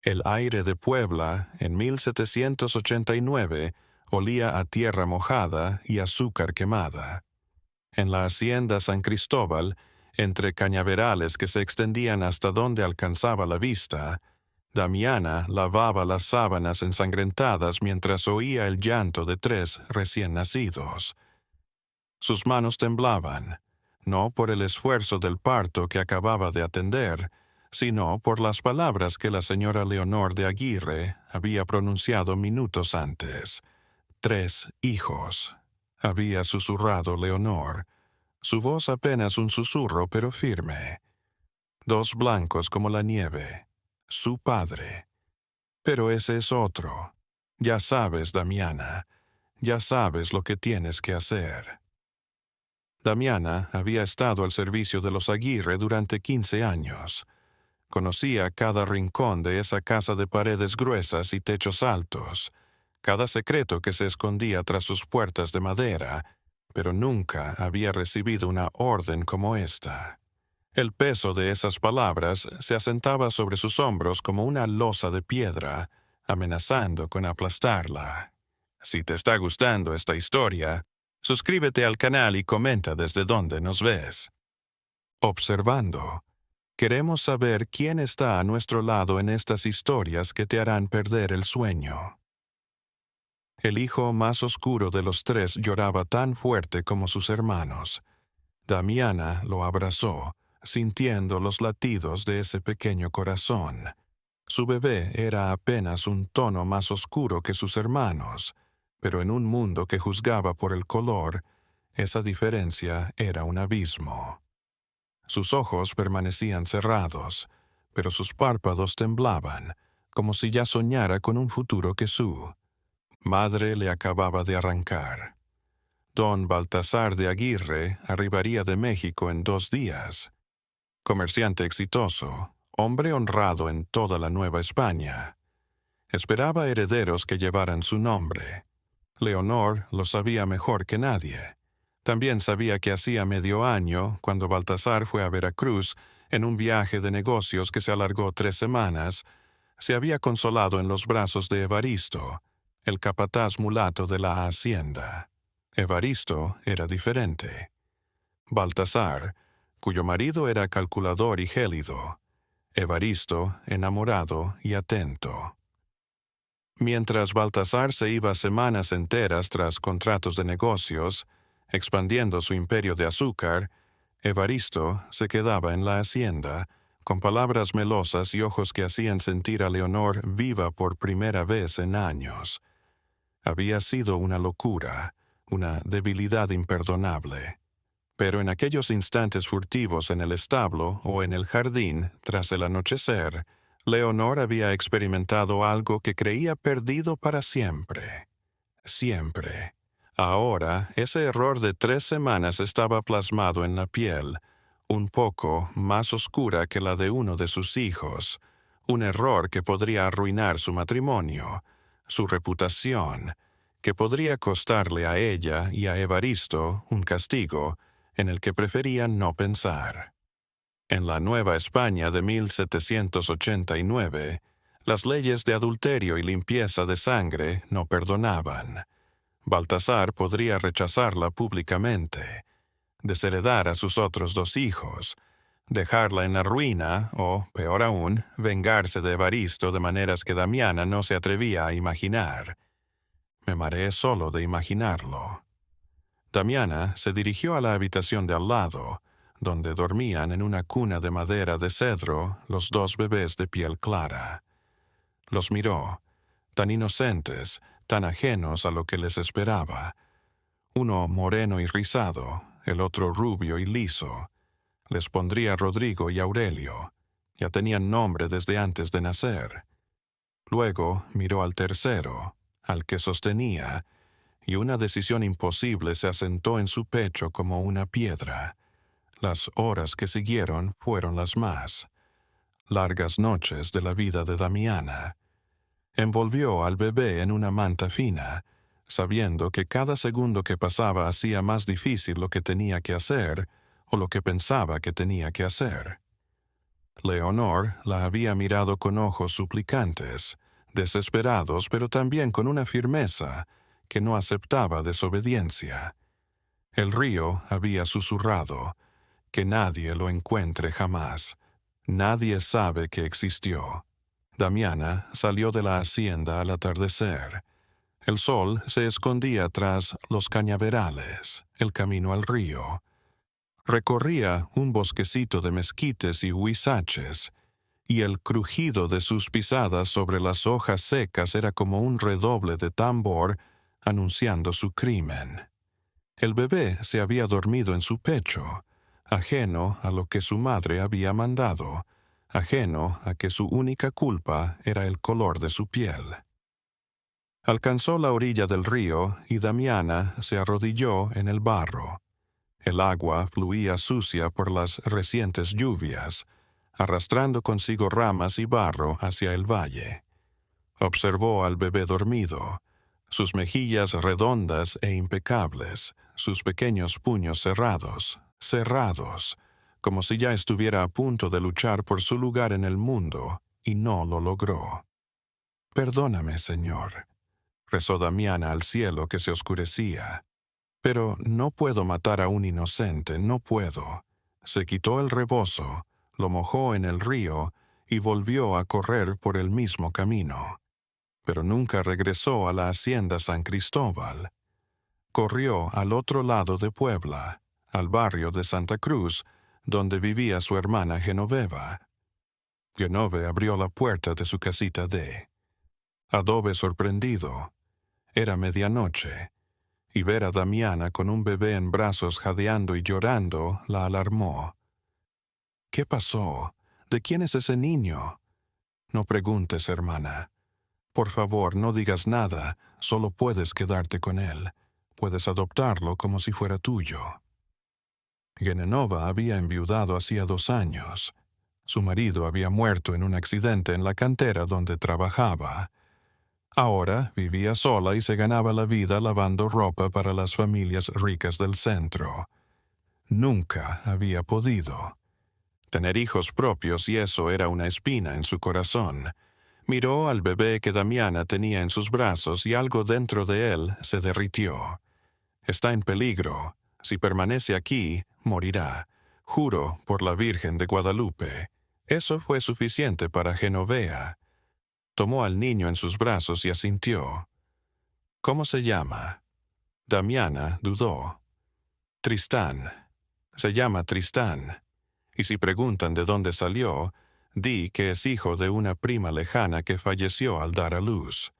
El aire de Puebla, en 1789, olía a tierra mojada y azúcar quemada. En la hacienda San Cristóbal, entre cañaverales que se extendían hasta donde alcanzaba la vista, Damiana lavaba las sábanas ensangrentadas mientras oía el llanto de 3 recién nacidos. Sus manos temblaban, no por el esfuerzo del parto que acababa de atender, sino por las palabras que la señora Leonor de Aguirre había pronunciado minutos antes. 3 hijos, había susurrado Leonor, su voz apenas un susurro pero firme. 2 blancos como la nieve, su padre. Pero ese es otro. Ya sabes, Damiana, ya sabes lo que tienes que hacer. Damiana había estado al servicio de los Aguirre durante 15 años. Conocía cada rincón de esa casa de paredes gruesas y techos altos, cada secreto que se escondía tras sus puertas de madera, pero nunca había recibido una orden como esta. El peso de esas palabras se asentaba sobre sus hombros como una losa de piedra, amenazando con aplastarla. Si te está gustando esta historia, suscríbete al canal y comenta desde dónde nos ves. Observando. Queremos saber quién está a nuestro lado en estas historias que te harán perder el sueño. El hijo más oscuro de los 3 lloraba tan fuerte como sus hermanos. Damiana lo abrazó, sintiendo los latidos de ese pequeño corazón. Su bebé era apenas un tono más oscuro que sus hermanos, pero en un mundo que juzgaba por el color, esa diferencia era un abismo. Sus ojos permanecían cerrados, pero sus párpados temblaban, como si ya soñara con un futuro que su madre le acababa de arrancar. Don Baltasar de Aguirre arribaría de México en 2 días. Comerciante exitoso, hombre honrado en toda la Nueva España. Esperaba herederos que llevaran su nombre. Leonor lo sabía mejor que nadie. También sabía que hacía medio año, cuando Baltasar fue a Veracruz, en un viaje de negocios que se alargó 3 semanas, se había consolado en los brazos de Evaristo, el capataz mulato de la hacienda. Evaristo era diferente. Baltasar, cuyo marido era calculador y gélido. Evaristo, enamorado y atento. Mientras Baltasar se iba semanas enteras tras contratos de negocios, expandiendo su imperio de azúcar, Evaristo se quedaba en la hacienda, con palabras melosas y ojos que hacían sentir a Leonor viva por primera vez en años. Había sido una locura, una debilidad imperdonable. Pero en aquellos instantes furtivos en el establo o en el jardín, tras el anochecer, Leonor había experimentado algo que creía perdido para siempre. Siempre. Ahora, ese error de 3 semanas estaba plasmado en la piel, un poco más oscura que la de uno de sus hijos, un error que podría arruinar su matrimonio, su reputación, que podría costarle a ella y a Evaristo un castigo en el que preferían no pensar. En la Nueva España de 1789, las leyes de adulterio y limpieza de sangre no perdonaban. Baltasar podría rechazarla públicamente, desheredar a sus otros 2 hijos, dejarla en la ruina o, peor aún, vengarse de Evaristo de maneras que Damiana no se atrevía a imaginar. Me mareé solo de imaginarlo. Damiana se dirigió a la habitación de al lado, donde dormían en una cuna de madera de cedro los 2 bebés de piel clara. Los miró, tan inocentes, tan ajenos a lo que les esperaba. Uno moreno y rizado, el otro rubio y liso. Les pondría Rodrigo y Aurelio. Ya tenían nombre desde antes de nacer. Luego miró al tercero, al que sostenía, y una decisión imposible se asentó en su pecho como una piedra. Las horas que siguieron fueron las más largas noches de la vida de Damiana. Envolvió al bebé en una manta fina, sabiendo que cada segundo que pasaba hacía más difícil lo que tenía que hacer o lo que pensaba que tenía que hacer. Leonor la había mirado con ojos suplicantes, desesperados, pero también con una firmeza que no aceptaba desobediencia. El río había susurrado, que nadie lo encuentre jamás. Nadie sabe que existió. Damiana salió de la hacienda al atardecer. El sol se escondía tras los cañaverales, el camino al río. Recorría un bosquecito de mezquites y huizaches, y el crujido de sus pisadas sobre las hojas secas era como un redoble de tambor anunciando su crimen. El bebé se había dormido en su pecho, ajeno a lo que su madre había mandado, ajeno a que su única culpa era el color de su piel. Alcanzó la orilla del río y Damiana se arrodilló en el barro. El agua fluía sucia por las recientes lluvias, arrastrando consigo ramas y barro hacia el valle. Observó al bebé dormido, sus mejillas redondas e impecables, sus pequeños puños cerrados, como si ya estuviera a punto de luchar por su lugar en el mundo, y no lo logró. «Perdóname, Señor», rezó Damiana al cielo que se oscurecía. «Pero no puedo matar a un inocente, no puedo». Se quitó el rebozo, lo mojó en el río y volvió a correr por el mismo camino. Pero nunca regresó a la hacienda San Cristóbal. Corrió al otro lado de Puebla, al barrio de Santa Cruz, donde vivía su hermana Genoveva. Genove abrió la puerta de su casita de adobe sorprendido. Era medianoche, y ver a Damiana con un bebé en brazos jadeando y llorando la alarmó. «¿Qué pasó? ¿De quién es ese niño?» «No preguntes, hermana. Por favor, no digas nada, solo puedes quedarte con él. Puedes adoptarlo como si fuera tuyo». Genova había enviudado hacía 2 años. Su marido había muerto en un accidente en la cantera donde trabajaba. Ahora vivía sola y se ganaba la vida lavando ropa para las familias ricas del centro. Nunca había podido tener hijos propios y eso era una espina en su corazón. Miró al bebé que Damiana tenía en sus brazos y algo dentro de él se derritió. «Está en peligro. Si permanece aquí, morirá. Juro por la Virgen de Guadalupe». Eso fue suficiente para Genovea. Tomó al niño en sus brazos y asintió. «¿Cómo se llama?» Damiana dudó. «Tristán. Se llama Tristán. Y si preguntan de dónde salió, di que es hijo de una prima lejana que falleció al dar a luz.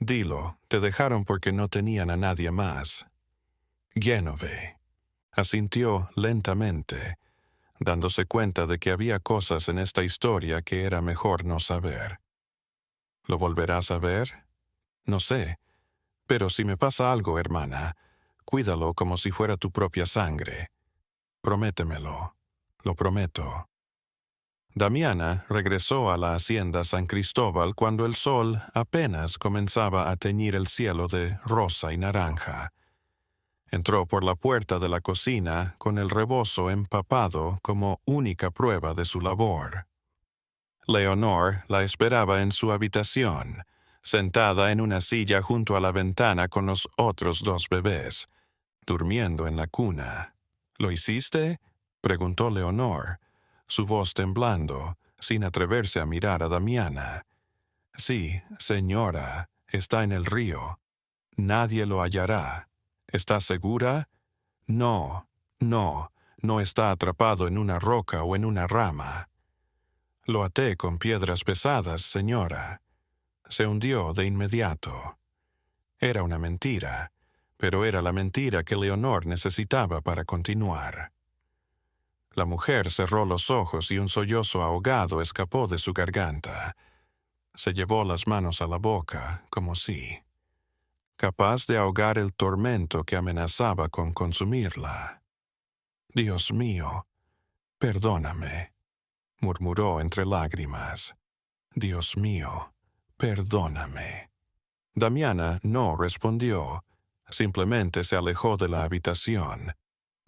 Dilo, te dejaron porque no tenían a nadie más». Genove asintió lentamente, dándose cuenta de que había cosas en esta historia que era mejor no saber. «¿Lo volverás a ver?» «No sé. Pero si me pasa algo, hermana, cuídalo como si fuera tu propia sangre. Prométemelo». «Lo prometo». Damiana regresó a la hacienda San Cristóbal cuando el sol apenas comenzaba a teñir el cielo de rosa y naranja. Entró por la puerta de la cocina con el rebozo empapado como única prueba de su labor. Leonor la esperaba en su habitación, sentada en una silla junto a la ventana con los otros 2 bebés, durmiendo en la cuna. «¿Lo hiciste?», preguntó Leonor, su voz temblando, sin atreverse a mirar a Damiana. «Sí, señora, está en el río. Nadie lo hallará. ¿Estás segura?» «No, no está atrapado en una roca o en una rama. Lo até con piedras pesadas, señora. Se hundió de inmediato». Era una mentira, pero era la mentira que Leonor necesitaba para continuar. La mujer cerró los ojos y un sollozo ahogado escapó de su garganta. Se llevó las manos a la boca, como si capaz de ahogar el tormento que amenazaba con consumirla. «Dios mío, perdóname», murmuró entre lágrimas. «Dios mío, perdóname». Damiana no respondió, simplemente se alejó de la habitación,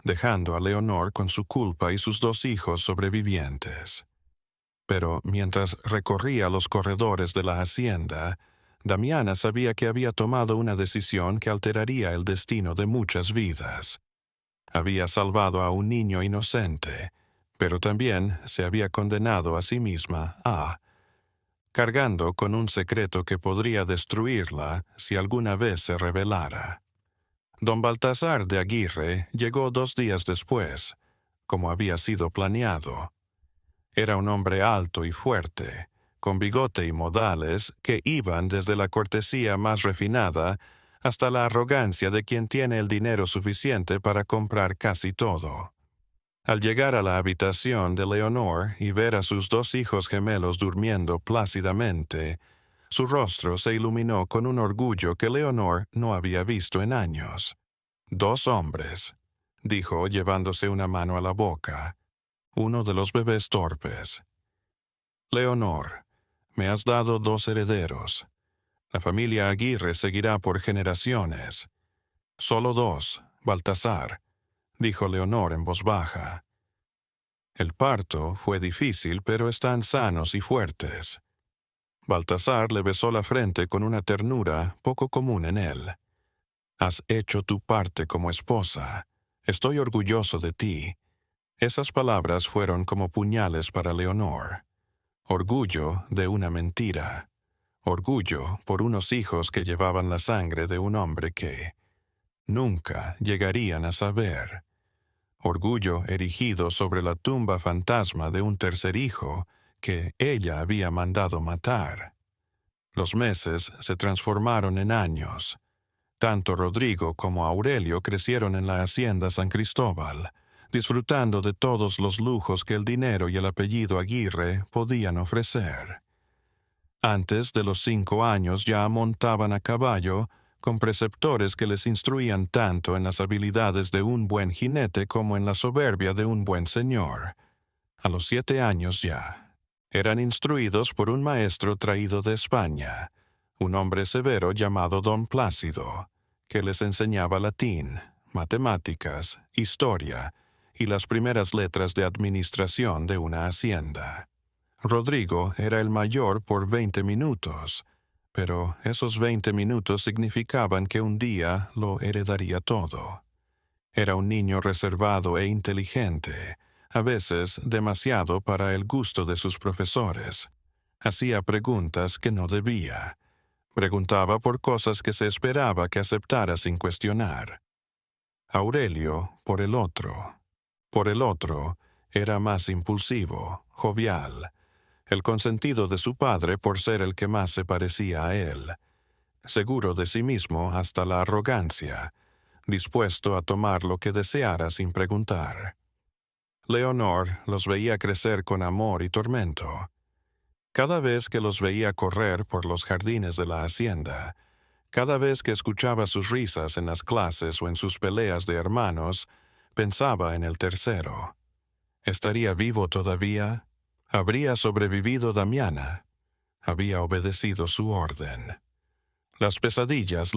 dejando a Leonor con su culpa y sus 2 hijos sobrevivientes. Pero mientras recorría los corredores de la hacienda, Damiana sabía que había tomado una decisión que alteraría el destino de muchas vidas. Había salvado a un niño inocente, pero también se había condenado a sí misma cargando con un secreto que podría destruirla si alguna vez se revelara. Don Baltasar de Aguirre llegó 2 días después, como había sido planeado. Era un hombre alto y fuerte, con bigote y modales que iban desde la cortesía más refinada hasta la arrogancia de quien tiene el dinero suficiente para comprar casi todo. Al llegar a la habitación de Leonor y ver a sus 2 hijos gemelos durmiendo plácidamente, su rostro se iluminó con un orgullo que Leonor no había visto en años. 2 hombres, dijo llevándose una mano a la boca, uno de los bebés torpes. Leonor, me has dado 2 herederos. La familia Aguirre seguirá por generaciones. Solo 2, Baltasar, dijo Leonor en voz baja. El parto fue difícil, pero están sanos y fuertes. Baltasar le besó la frente con una ternura poco común en él. Has hecho tu parte como esposa. Estoy orgulloso de ti. Esas palabras fueron como puñales para Leonor. Orgullo de una mentira. Orgullo por unos hijos que llevaban la sangre de un hombre que nunca llegarían a saber. Orgullo erigido sobre la tumba fantasma de un tercer hijo que ella había mandado matar. Los meses se transformaron en años. Tanto Rodrigo como Aurelio crecieron en la hacienda San Cristóbal, disfrutando de todos los lujos que el dinero y el apellido Aguirre podían ofrecer. Antes de los 5 años ya montaban a caballo, con preceptores que les instruían tanto en las habilidades de un buen jinete como en la soberbia de un buen señor. A los 7 años ya, eran instruidos por un maestro traído de España, un hombre severo llamado Don Plácido, que les enseñaba latín, matemáticas, historia y las primeras letras de administración de una hacienda. Rodrigo era el mayor por 20 minutos, pero esos 20 minutos significaban que un día lo heredaría todo. Era un niño reservado e inteligente, a veces demasiado para el gusto de sus profesores. Hacía preguntas que no debía. Preguntaba por cosas que se esperaba que aceptara sin cuestionar. Aurelio, por el otro, era más impulsivo, jovial, el consentido de su padre por ser el que más se parecía a él, seguro de sí mismo hasta la arrogancia, dispuesto a tomar lo que deseara sin preguntar. Leonor los veía crecer con amor y tormento. Cada vez que los veía correr por los jardines de la hacienda, cada vez que escuchaba sus risas en las clases o en sus peleas de hermanos, pensaba en el tercero. ¿Estaría vivo todavía? ¿Habría sobrevivido Damiana? Había obedecido su orden. Las pesadillas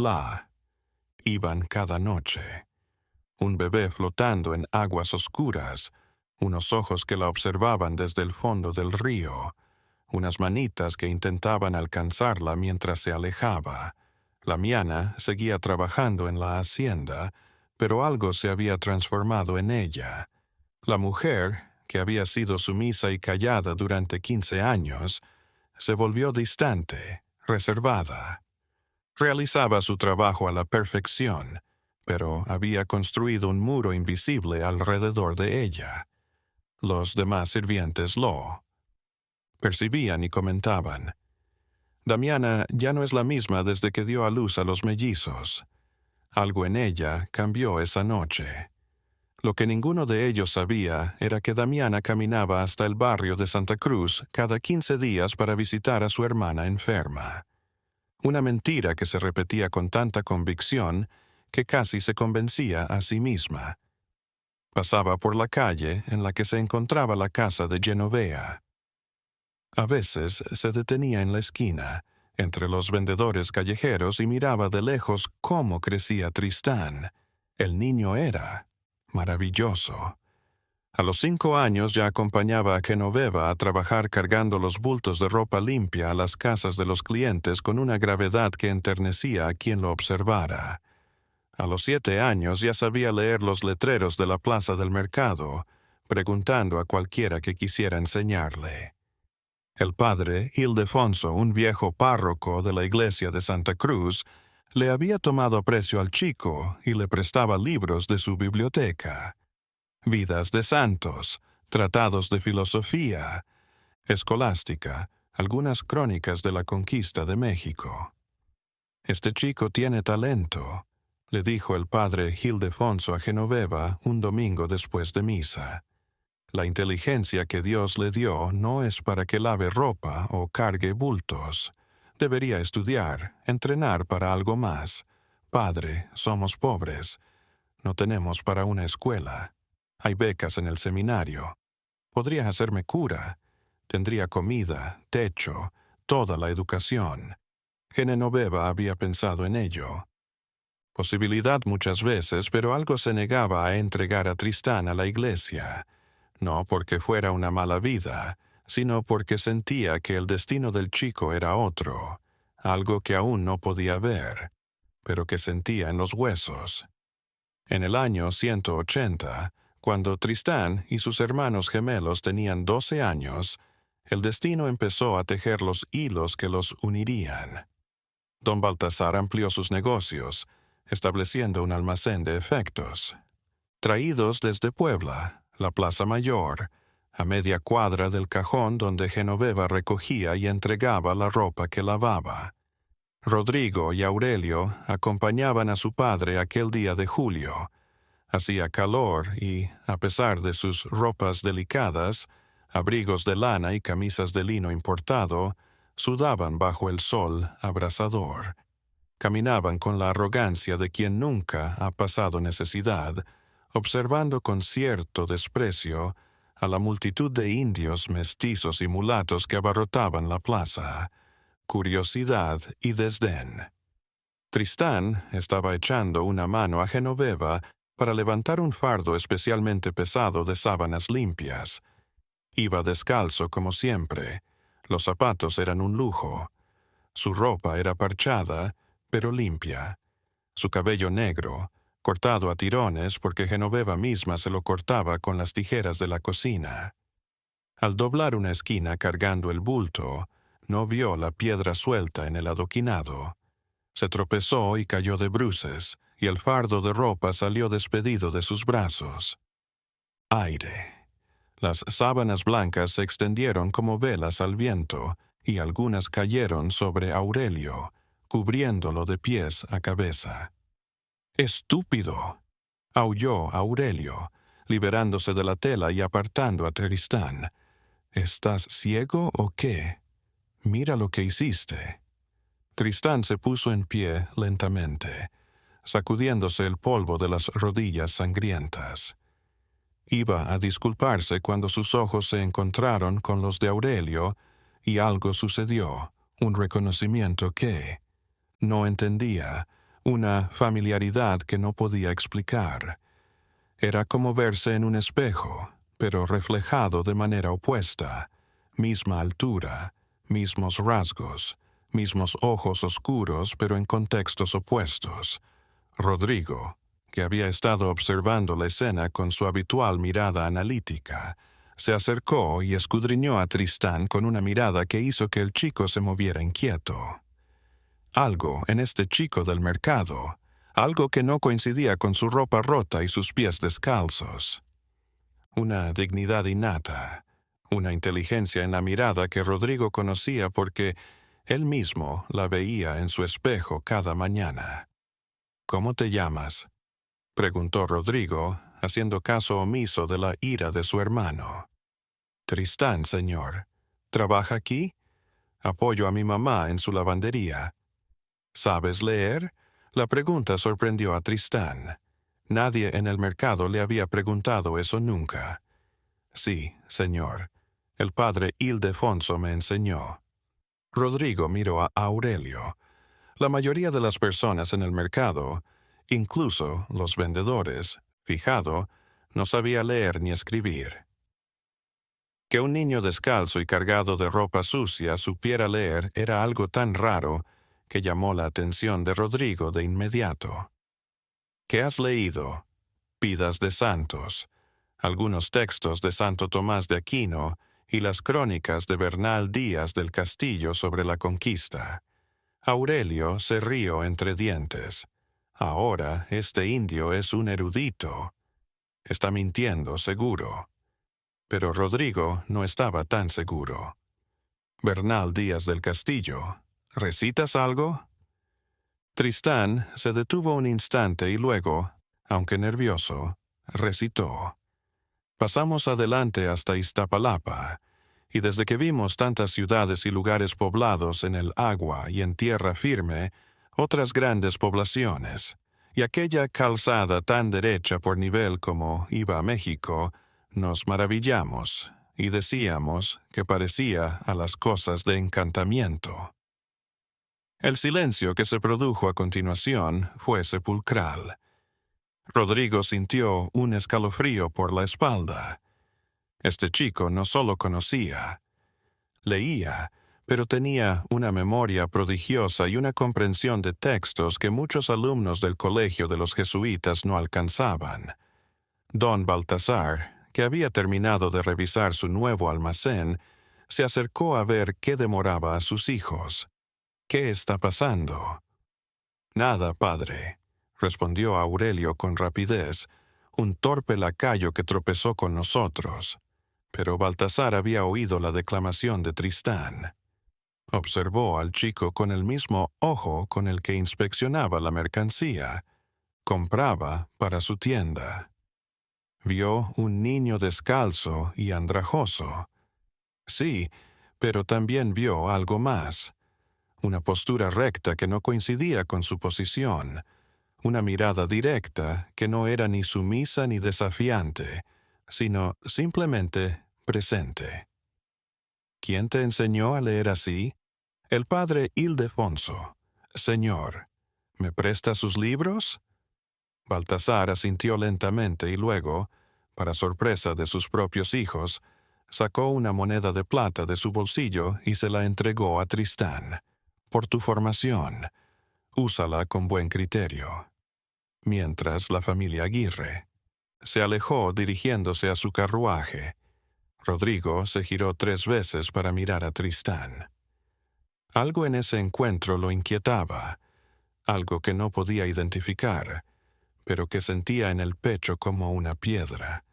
iban cada noche. Un bebé flotando en aguas oscuras, unos ojos que la observaban desde el fondo del río, unas manitas que intentaban alcanzarla mientras se alejaba. Damiana seguía trabajando en la hacienda, pero algo se había transformado en ella. La mujer, que había sido sumisa y callada durante 15 años, se volvió distante, reservada. Realizaba su trabajo a la perfección, pero había construido un muro invisible alrededor de ella. Los demás sirvientes lo percibían y comentaban. Damiana ya no es la misma desde que dio a luz a los mellizos. Algo en ella cambió esa noche. Lo que ninguno de ellos sabía era que Damiana caminaba hasta el barrio de Santa Cruz cada 15 días para visitar a su hermana enferma. Una mentira que se repetía con tanta convicción que casi se convencía a sí misma. Pasaba por la calle en la que se encontraba la casa de Genovea. A veces se detenía en la esquina, entre los vendedores callejeros, y miraba de lejos cómo crecía Tristán. El niño era maravilloso. A los 5 años ya acompañaba a Genoveva a trabajar cargando los bultos de ropa limpia a las casas de los clientes con una gravedad que enternecía a quien lo observara. A los 7 años ya sabía leer los letreros de la plaza del mercado, preguntando a cualquiera que quisiera enseñarle. El padre Ildefonso, un viejo párroco de la iglesia de Santa Cruz, le había tomado aprecio al chico y le prestaba libros de su biblioteca. Vidas de santos, tratados de filosofía, escolástica, algunas crónicas de la conquista de México. «Este chico tiene talento», le dijo el padre Ildefonso a Genoveva un domingo después de misa. «La inteligencia que Dios le dio no es para que lave ropa o cargue bultos. Debería estudiar, entrenar para algo más. Padre, somos pobres. No tenemos para una escuela. Hay becas en el seminario. Podría hacerme cura. Tendría comida, techo, toda la educación». Genoveva había pensado en ello. Posibilidad muchas veces, pero algo se negaba a entregar a Tristán a la iglesia. No porque fuera una mala vida, sino porque sentía que el destino del chico era otro, algo que aún no podía ver, pero que sentía en los huesos. En el año 180, cuando Tristán y sus hermanos gemelos tenían 12 años, el destino empezó a tejer los hilos que los unirían. Don Baltasar amplió sus negocios, estableciendo un almacén de efectos. Traídos desde Puebla, la Plaza Mayor, a media cuadra del cajón donde Genoveva recogía y entregaba la ropa que lavaba. Rodrigo y Aurelio acompañaban a su padre aquel día de julio. Hacía calor y, a pesar de sus ropas delicadas, abrigos de lana y camisas de lino importado, sudaban bajo el sol abrasador. Caminaban con la arrogancia de quien nunca ha pasado necesidad, observando con cierto desprecio a la multitud de indios, mestizos y mulatos que abarrotaban la plaza, curiosidad y desdén. Tristán estaba echando una mano a Genoveva para levantar un fardo especialmente pesado de sábanas limpias. Iba descalzo como siempre. Los zapatos eran un lujo. Su ropa era parchada, pero limpia. Su cabello negro, cortado a tirones porque Genoveva misma se lo cortaba con las tijeras de la cocina. Al doblar una esquina cargando el bulto, no vio la piedra suelta en el adoquinado. Se tropezó y cayó de bruces, y el fardo de ropa salió despedido de sus brazos. Aire. Las sábanas blancas se extendieron como velas al viento, y algunas cayeron sobre Aurelio, cubriéndolo de pies a cabeza. «¡Estúpido!», aulló Aurelio, liberándose de la tela y apartando a Tristán. «¿Estás ciego o qué? Mira lo que hiciste». Tristán se puso en pie lentamente, sacudiéndose el polvo de las rodillas sangrientas. Iba a disculparse cuando sus ojos se encontraron con los de Aurelio y algo sucedió, un reconocimiento que no entendía, una familiaridad que no podía explicar. Era como verse en un espejo, pero reflejado de manera opuesta, misma altura, mismos rasgos, mismos ojos oscuros pero en contextos opuestos. Rodrigo, que había estado observando la escena con su habitual mirada analítica, se acercó y escudriñó a Tristán con una mirada que hizo que el chico se moviera inquieto. Algo en este chico del mercado, algo que no coincidía con su ropa rota y sus pies descalzos. Una dignidad innata, una inteligencia en la mirada que Rodrigo conocía porque él mismo la veía en su espejo cada mañana. «¿Cómo te llamas?», preguntó Rodrigo, haciendo caso omiso de la ira de su hermano. «Tristán, señor. ¿Trabaja aquí? Apoyo a mi mamá en su lavandería». «¿Sabes leer?», la pregunta sorprendió a Tristán. Nadie en el mercado le había preguntado eso nunca. «Sí, señor. El padre Ildefonso me enseñó». Rodrigo miró a Aurelio. La mayoría de las personas en el mercado, incluso los vendedores, fijado, No sabía leer ni escribir. Que un niño descalzo y cargado de ropa sucia supiera leer era algo tan raro que llamó la atención de Rodrigo de inmediato. ¿Qué has leído? Vidas de santos, algunos textos de Santo Tomás de Aquino y las crónicas de Bernal Díaz del Castillo sobre la conquista. Aurelio se rió entre dientes. Ahora este indio es un erudito. Está mintiendo, seguro. Pero Rodrigo no estaba tan seguro. Bernal Díaz del Castillo, ¿recitas algo? Tristán se detuvo un instante y luego, aunque nervioso, recitó. Pasamos adelante hasta Iztapalapa, y desde que vimos tantas ciudades y lugares poblados en el agua y en tierra firme, otras grandes poblaciones, y aquella calzada tan derecha por nivel como iba a México, nos maravillamos y decíamos que parecía a las cosas de encantamiento. El silencio que se produjo a continuación fue sepulcral. Rodrigo sintió un escalofrío por la espalda. Este chico no solo conocía, leía, pero tenía una memoria prodigiosa y una comprensión de textos que muchos alumnos del colegio de los jesuitas no alcanzaban. Don Baltasar, que había terminado de revisar su nuevo almacén, se acercó a ver qué demoraba a sus hijos. ¿Qué está pasando? Nada, padre, respondió Aurelio con rapidez, un torpe lacayo que tropezó con nosotros. Pero Baltasar había oído la declamación de Tristán. Observó al chico con el mismo ojo con el que inspeccionaba la mercancía. Compraba para su tienda. Vio un niño descalzo y andrajoso. Sí, pero también vio algo más. Una postura recta que no coincidía con su posición. Una mirada directa que no era ni sumisa ni desafiante, sino simplemente presente. ¿Quién te enseñó a leer así? El padre Ildefonso. Señor, ¿me presta sus libros? Baltasar asintió lentamente y luego, para sorpresa de sus propios hijos, sacó una moneda de plata de su bolsillo y se la entregó a Tristán. Por tu formación, úsala con buen criterio. Mientras la familia Aguirre se alejó dirigiéndose a su carruaje. Rodrigo se giró 3 veces para mirar a Tristán. Algo en ese encuentro lo inquietaba, algo que no podía identificar, pero que sentía en el pecho como una piedra.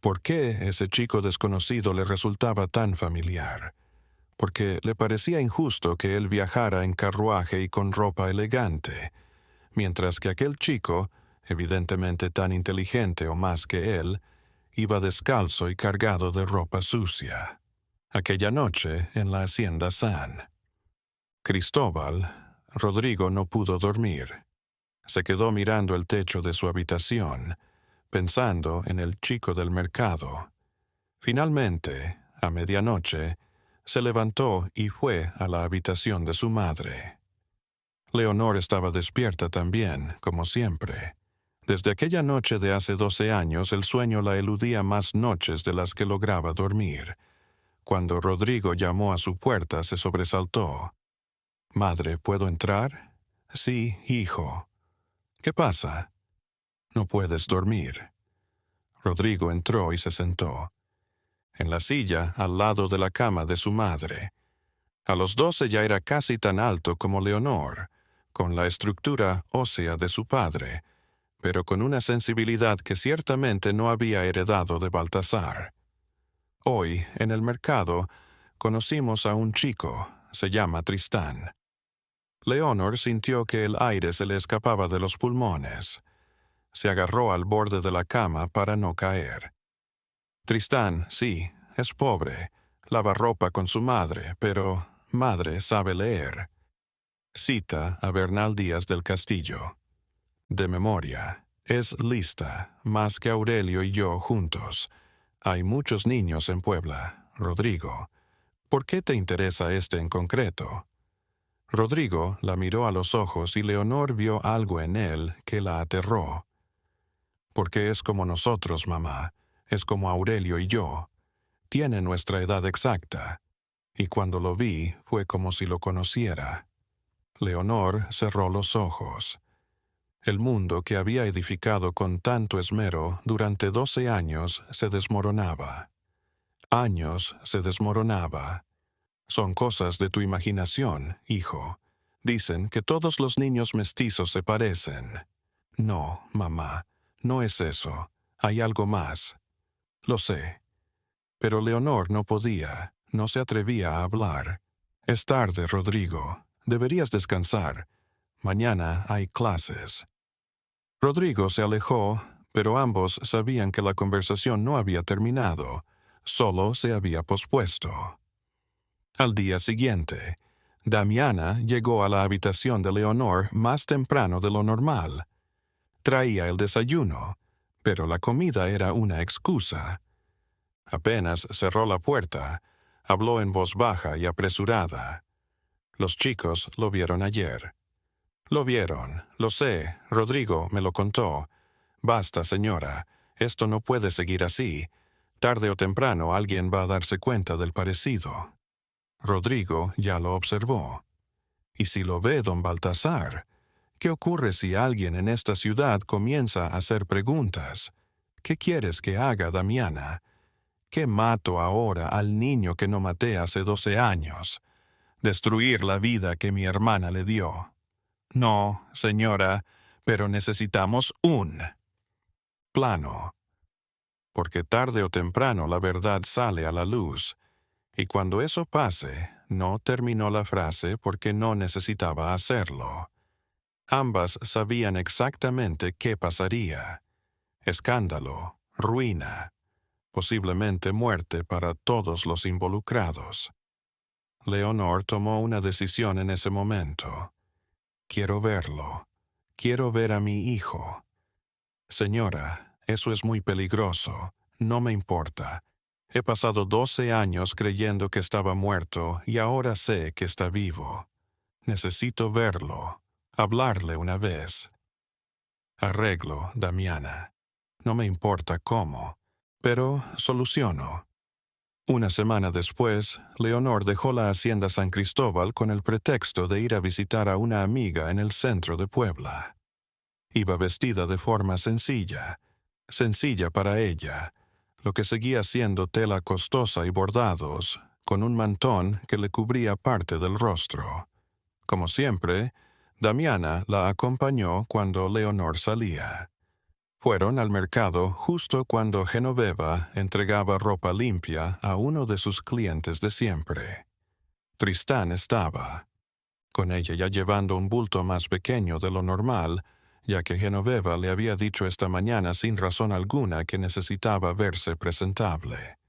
¿Por qué ese chico desconocido le resultaba tan familiar? Porque le parecía injusto que él viajara en carruaje y con ropa elegante, mientras que aquel chico, evidentemente tan inteligente o más que él, iba descalzo y cargado de ropa sucia. Aquella noche en la hacienda San Cristóbal, Rodrigo no pudo dormir. Se quedó mirando el techo de su habitación, pensando en el chico del mercado. Finalmente, a medianoche, se levantó y fue a la habitación de su madre. Leonor estaba despierta también, como siempre. Desde aquella noche de hace 12 años el sueño la eludía más noches de las que lograba dormir. Cuando Rodrigo llamó a su puerta se sobresaltó. «Madre, ¿puedo entrar?» «Sí, hijo». «¿Qué pasa?» «No puedes dormir». Rodrigo entró y se sentó. En la silla, al lado de la cama de su madre. A los 12 ya era casi tan alto como Leonor, con la estructura ósea de su padre, pero con una sensibilidad que ciertamente no había heredado de Baltasar. Hoy, en el mercado, conocimos a un chico, se llama Tristán. Leonor sintió que el aire se le escapaba de los pulmones. Se agarró al borde de la cama para no caer. Tristán, sí, es pobre, lava ropa con su madre, pero madre sabe leer. Cita a Bernal Díaz del Castillo. De memoria. Es lista, más que Aurelio y yo juntos. Hay muchos niños en Puebla, Rodrigo. ¿Por qué te interesa este en concreto? Rodrigo la miró a los ojos y Leonor vio algo en él que la aterró. Porque es como nosotros, mamá. Es como Aurelio y yo. Tiene nuestra edad exacta. Y cuando lo vi, fue como si lo conociera. Leonor cerró los ojos. El mundo que había edificado con tanto esmero durante 12 años se desmoronaba. Años se desmoronaba. Son cosas de tu imaginación, hijo. Dicen que todos los niños mestizos se parecen. No, mamá, no es eso. Hay algo más. Lo sé. Pero Leonor no podía, no se atrevía a hablar. Es tarde, Rodrigo. Deberías descansar. Mañana hay clases. Rodrigo se alejó, pero ambos sabían que la conversación no había terminado, solo se había pospuesto. Al día siguiente, Damiana llegó a la habitación de Leonor más temprano de lo normal. Traía el desayuno, pero la comida era una excusa. Apenas cerró la puerta, habló en voz baja y apresurada. Los chicos lo vieron ayer. Lo vieron, lo sé, Rodrigo me lo contó. Basta, señora, esto no puede seguir así. Tarde o temprano alguien va a darse cuenta del parecido. Rodrigo ya lo observó. ¿Y si lo ve don Baltasar? ¿Qué ocurre si alguien en esta ciudad comienza a hacer preguntas? ¿Qué quieres que haga, Damiana? ¿Qué mato ahora al niño que no maté hace 12 años? Destruir la vida que mi hermana le dio. No, señora, pero necesitamos un plano. Porque tarde o temprano la verdad sale a la luz. Y cuando eso pase, no terminó la frase porque no necesitaba hacerlo. Ambas sabían exactamente qué pasaría. Escándalo, ruina, posiblemente muerte para todos los involucrados. Leonor tomó una decisión en ese momento. Quiero verlo. Quiero ver a mi hijo. Señora, eso es muy peligroso. No me importa. He pasado 12 años creyendo que estaba muerto y ahora sé que está vivo. Necesito verlo, hablarle una vez. Arreglo, Damiana. No me importa cómo, pero soluciono. Una semana después, Leonor dejó la hacienda San Cristóbal con el pretexto de ir a visitar a una amiga en el centro de Puebla. Iba vestida de forma sencilla para ella, lo que seguía siendo tela costosa y bordados, con un mantón que le cubría parte del rostro. Como siempre, Damiana la acompañó cuando Leonor salía. Fueron al mercado justo cuando Genoveva entregaba ropa limpia a uno de sus clientes de siempre. Tristán estaba, con ella ya llevando un bulto más pequeño de lo normal, ya que Genoveva le había dicho esta mañana sin razón alguna que necesitaba verse presentable.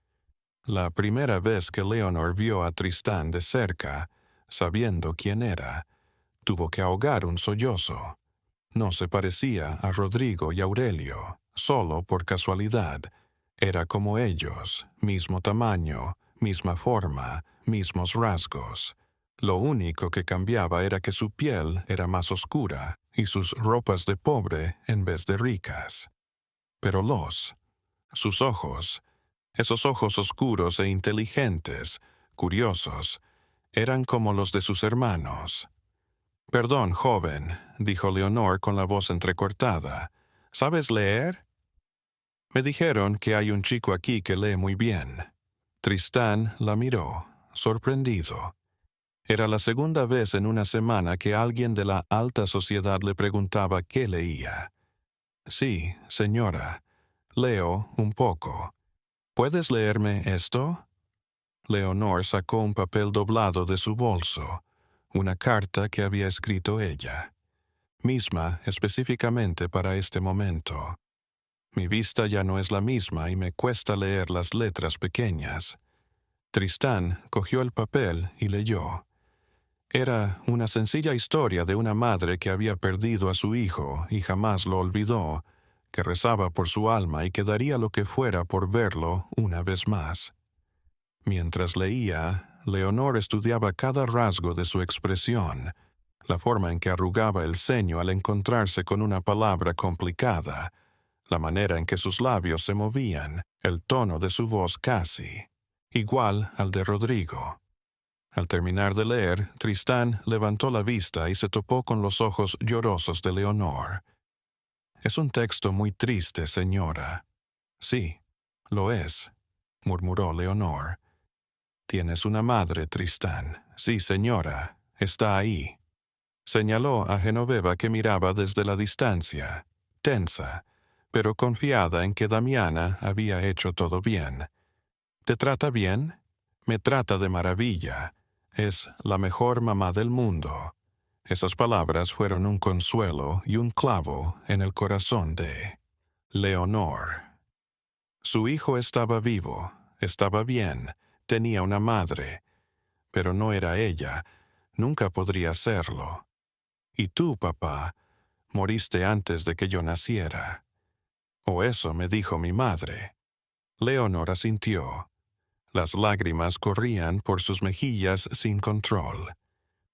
La primera vez que Leonor vio a Tristán de cerca, sabiendo quién era, tuvo que ahogar un sollozo. No se parecía a Rodrigo y Aurelio, solo por casualidad. Era como ellos, mismo tamaño, misma forma, mismos rasgos. Lo único que cambiaba era que su piel era más oscura y sus ropas de pobre en vez de ricas. Pero sus ojos, esos ojos oscuros e inteligentes, curiosos, eran como los de sus hermanos. «Perdón, joven», dijo Leonor con la voz entrecortada. «¿Sabes leer?» «Me dijeron que hay un chico aquí que lee muy bien». Tristán la miró, sorprendido. Era la segunda vez en una semana que alguien de la alta sociedad le preguntaba qué leía. «Sí, señora, leo un poco. ¿Puedes leerme esto?» Leonor sacó un papel doblado de su bolso, una carta que había escrito ella, misma específicamente para este momento. Mi vista ya no es la misma y me cuesta leer las letras pequeñas. Tristán cogió el papel y leyó. Era una sencilla historia de una madre que había perdido a su hijo y jamás lo olvidó, que rezaba por su alma y que daría lo que fuera por verlo una vez más. Mientras leía, Leonor estudiaba cada rasgo de su expresión, la forma en que arrugaba el ceño al encontrarse con una palabra complicada, la manera en que sus labios se movían, el tono de su voz casi, igual al de Rodrigo. Al terminar de leer, Tristán levantó la vista y se topó con los ojos llorosos de Leonor. «Es un texto muy triste, señora». «Sí, lo es», murmuró Leonor. «Tienes una madre, Tristán». «Sí, señora, está ahí». Señaló a Genoveva, que miraba desde la distancia, tensa, pero confiada en que Damiana había hecho todo bien. «¿Te trata bien?» «Me trata de maravilla. Es la mejor mamá del mundo». Esas palabras fueron un consuelo y un clavo en el corazón de Leonor. Su hijo estaba vivo, estaba bien, tenía una madre, pero no era ella, nunca podría serlo. Y tú, papá, moriste antes de que yo naciera. O eso me dijo mi madre. Leonor asintió. Las lágrimas corrían por sus mejillas sin control.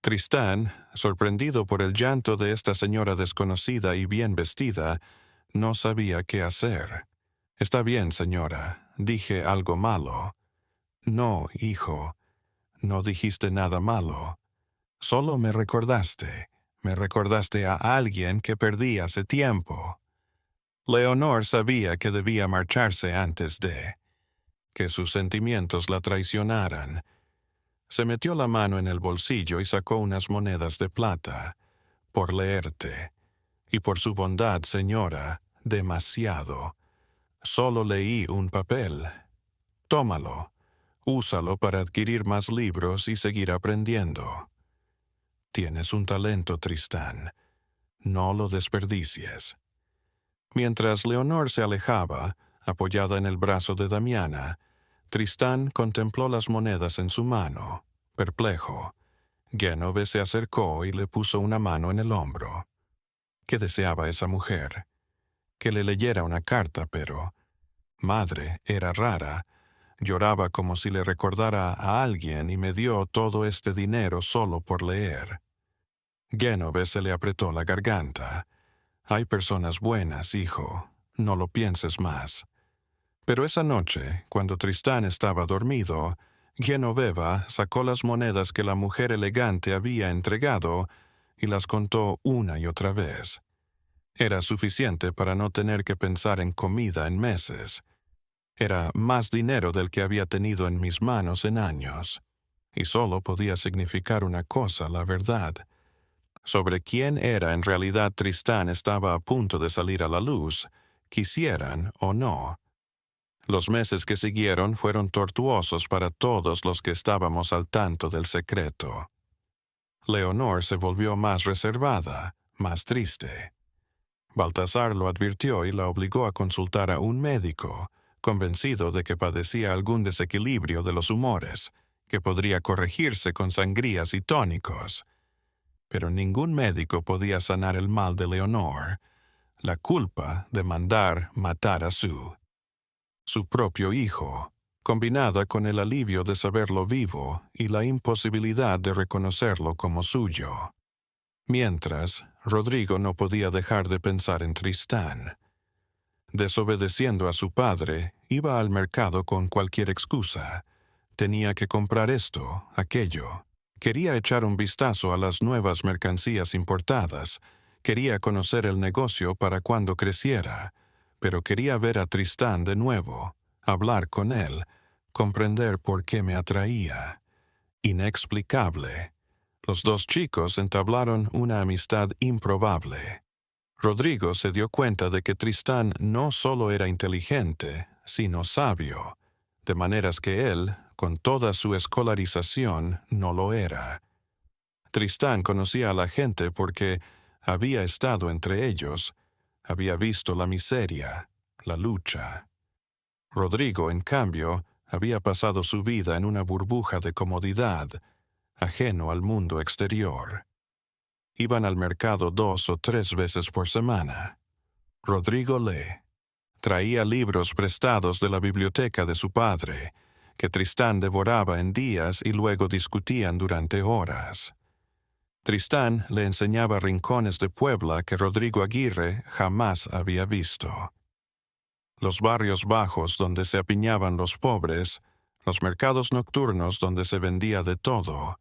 Tristán, sorprendido por el llanto de esta señora desconocida y bien vestida, no sabía qué hacer. «Está bien, señora, dije algo malo». «No, hijo, no dijiste nada malo. Solo me recordaste a alguien que perdí hace tiempo». Leonor sabía que debía marcharse antes de que sus sentimientos la traicionaran. Se metió la mano en el bolsillo y sacó unas monedas de plata. «Por leerte. Y por su bondad, señora, demasiado. Solo leí un papel. Tómalo. Úsalo para adquirir más libros y seguir aprendiendo. Tienes un talento, Tristán. No lo desperdicies». Mientras Leonor se alejaba, apoyada en el brazo de Damiana, Tristán contempló las monedas en su mano, perplejo. Génove se acercó y le puso una mano en el hombro. ¿Qué deseaba esa mujer? Que le leyera una carta, pero... Madre, era rara. Lloraba como si le recordara a alguien y me dio todo este dinero solo por leer. Génove se le apretó la garganta. «Hay personas buenas, hijo. No lo pienses más». Pero esa noche, cuando Tristán estaba dormido, Genoveva sacó las monedas que la mujer elegante había entregado y las contó una y otra vez. Era suficiente para no tener que pensar en comida en meses. Era más dinero del que había tenido en mis manos en años. Y solo podía significar una cosa, la verdad. Sobre quién era en realidad Tristán estaba a punto de salir a la luz, quisieran o no. Los meses que siguieron fueron tortuosos para todos los que estábamos al tanto del secreto. Leonor se volvió más reservada, más triste. Baltasar lo advirtió y la obligó a consultar a un médico, convencido de que padecía algún desequilibrio de los humores, que podría corregirse con sangrías y tónicos. Pero ningún médico podía sanar el mal de Leonor, la culpa de mandar matar a su propio hijo, combinada con el alivio de saberlo vivo y la imposibilidad de reconocerlo como suyo. Mientras, Rodrigo no podía dejar de pensar en Tristán. Desobedeciendo a su padre, iba al mercado con cualquier excusa. Tenía que comprar esto, aquello. Quería echar un vistazo a las nuevas mercancías importadas. Quería conocer el negocio para cuando creciera. Pero quería ver a Tristán de nuevo, hablar con él, comprender por qué me atraía. Inexplicable. Los dos chicos entablaron una amistad improbable. Rodrigo se dio cuenta de que Tristán no solo era inteligente, sino sabio, de maneras que él, con toda su escolarización, no lo era. Tristán conocía a la gente porque había estado entre ellos, había visto la miseria, la lucha. Rodrigo, en cambio, había pasado su vida en una burbuja de comodidad, ajeno al mundo exterior. Iban al mercado 2 o 3 veces por semana. Rodrigo traía libros prestados de la biblioteca de su padre, que Tristán devoraba en días y luego discutían durante horas. Tristán le enseñaba rincones de Puebla que Rodrigo Aguirre jamás había visto. los barrios bajos donde se apiñaban los pobres, los mercados nocturnos donde se vendía de todo,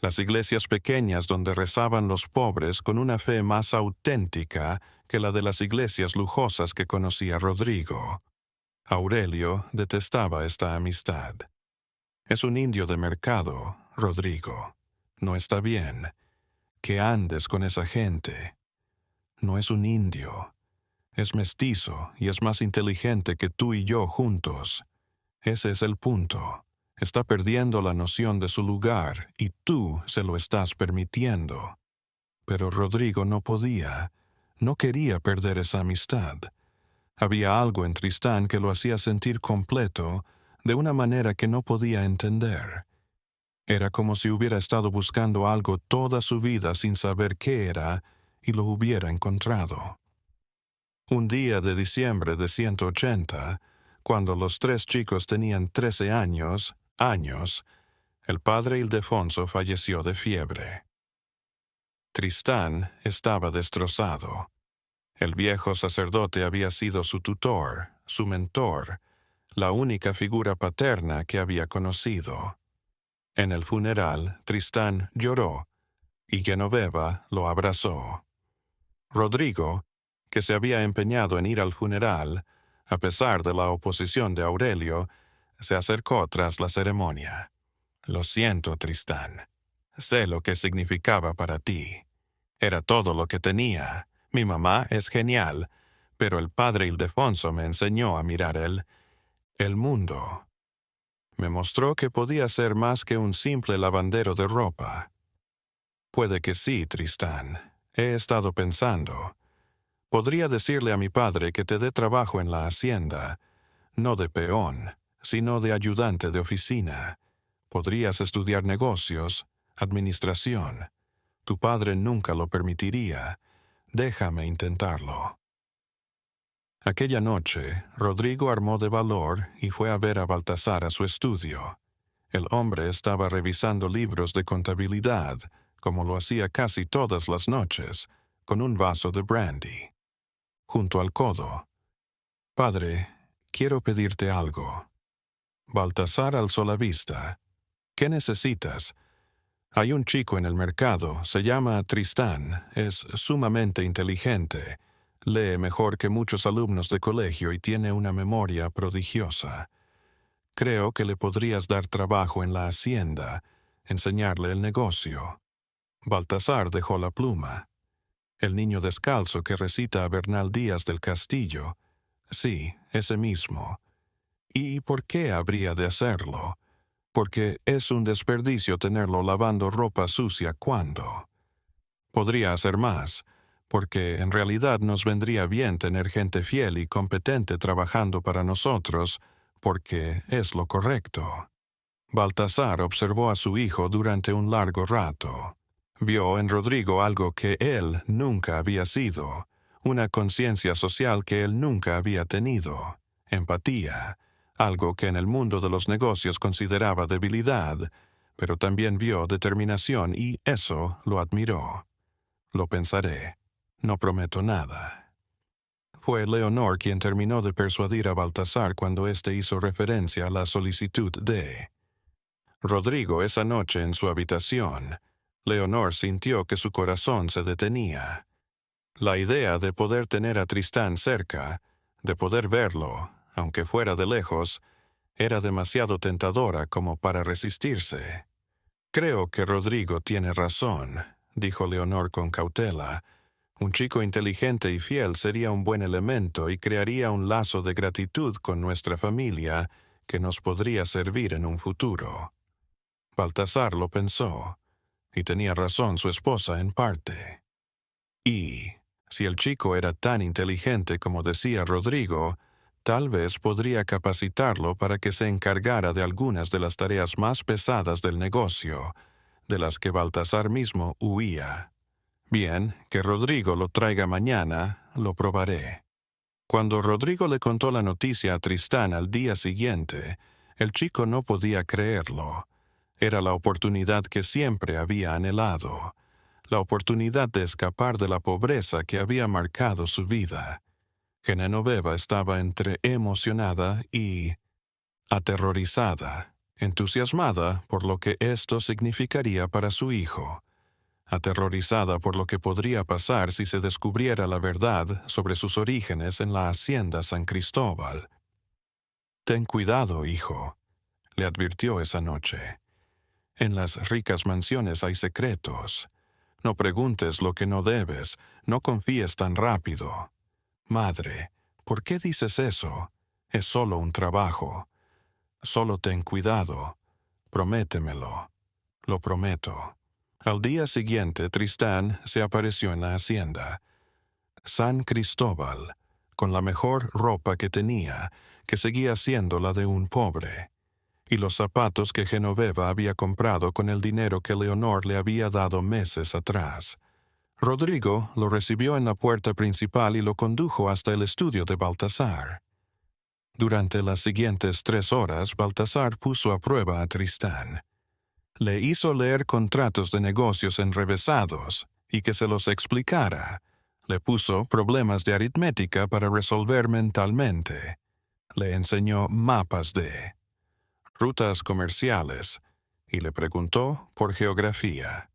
las iglesias pequeñas donde rezaban los pobres con una fe más auténtica que la de las iglesias lujosas que conocía Rodrigo. Aurelio detestaba esta amistad. Es un indio de mercado, Rodrigo. No está bien que andes con esa gente. No es un indio. Es mestizo y es más inteligente que tú y yo juntos. Ese es el punto. Está perdiendo la noción de su lugar y tú se lo estás permitiendo. Pero Rodrigo no podía, no quería perder esa amistad. Había algo en Tristán que lo hacía sentir completo de una manera que no podía entender. Era como si hubiera estado buscando algo toda su vida sin saber qué era y lo hubiera encontrado. Un día de diciembre de 180, cuando los tres chicos tenían 13 años, el padre Ildefonso falleció de fiebre. Tristán estaba destrozado. El viejo sacerdote había sido su tutor, su mentor, la única figura paterna que había conocido. En el funeral, Tristán lloró, y Genoveva lo abrazó. Rodrigo, que se había empeñado en ir al funeral, a pesar de la oposición de Aurelio, se acercó tras la ceremonia. «Lo siento, Tristán. Sé lo que significaba para ti. Era todo lo que tenía. Mi mamá es genial, pero el padre Ildefonso me enseñó a mirar el mundo. Me mostró que podía ser más que un simple lavandero de ropa. Puede que sí, Tristán. He estado pensando. Podría decirle a mi padre que te dé trabajo en la hacienda, no de peón, sino de ayudante de oficina. Podrías estudiar negocios, administración. Tu padre nunca lo permitiría. Déjame intentarlo». Aquella noche, Rodrigo armó de valor y fue a ver a Baltasar a su estudio. El hombre estaba revisando libros de contabilidad, como lo hacía casi todas las noches, con un vaso de brandy. Junto al codo. «Padre, quiero pedirte algo». Baltasar alzó la vista. «¿Qué necesitas?» «Hay un chico en el mercado, se llama Tristán, es sumamente inteligente, lee mejor que muchos alumnos de colegio y tiene una memoria prodigiosa. Creo que le podrías dar trabajo en la hacienda, enseñarle el negocio». Baltasar dejó la pluma. «El niño descalzo que recita a Bernal Díaz del Castillo». «Sí, ese mismo». «¿Y por qué habría de hacerlo?» «Porque es un desperdicio tenerlo lavando ropa sucia cuando». «Podría hacer más, porque en realidad nos vendría bien tener gente fiel y competente trabajando para nosotros, porque es lo correcto». Baltasar observó a su hijo durante un largo rato. Vio en Rodrigo algo que él nunca había sido, una conciencia social que él nunca había tenido, empatía, algo que en el mundo de los negocios consideraba debilidad, pero también vio determinación y eso lo admiró. «Lo pensaré. No prometo nada». Fue Leonor quien terminó de persuadir a Baltasar cuando éste hizo referencia a la solicitud de Rodrigo esa noche en su habitación. Leonor sintió que su corazón se detenía. La idea de poder tener a Tristán cerca, de poder verlo, aunque fuera de lejos, era demasiado tentadora como para resistirse. «Creo que Rodrigo tiene razón», dijo Leonor con cautela. «Un chico inteligente y fiel sería un buen elemento y crearía un lazo de gratitud con nuestra familia que nos podría servir en un futuro». Baltasar lo pensó, y tenía razón su esposa en parte. Y, si el chico era tan inteligente como decía Rodrigo, tal vez podría capacitarlo para que se encargara de algunas de las tareas más pesadas del negocio, de las que Baltasar mismo huía. «Bien, que Rodrigo lo traiga mañana, lo probaré». Cuando Rodrigo le contó la noticia a Tristán al día siguiente, el chico no podía creerlo. Era la oportunidad que siempre había anhelado, la oportunidad de escapar de la pobreza que había marcado su vida. Genoveva estaba entre emocionada y aterrorizada, entusiasmada por lo que esto significaría para su hijo, aterrorizada por lo que podría pasar si se descubriera la verdad sobre sus orígenes en la hacienda San Cristóbal. «Ten cuidado, hijo», le advirtió esa noche. «En las ricas mansiones hay secretos. No preguntes lo que no debes, no confíes tan rápido. Madre, ¿por qué dices eso? Es solo un trabajo. Solo ten cuidado. Prométemelo». «Lo prometo». Al día siguiente, Tristán se apareció en la hacienda. San Cristóbal, con la mejor ropa que tenía, que seguía siendo la de un pobre, y los zapatos que Genoveva había comprado con el dinero que Leonor le había dado meses atrás. Rodrigo lo recibió en la puerta principal y lo condujo hasta el estudio de Baltasar. Durante las siguientes 3 horas, Baltasar puso a prueba a Tristán. Le hizo leer contratos de negocios enrevesados y que se los explicara. Le puso problemas de aritmética para resolver mentalmente. Le enseñó mapas de rutas comerciales y le preguntó por geografía.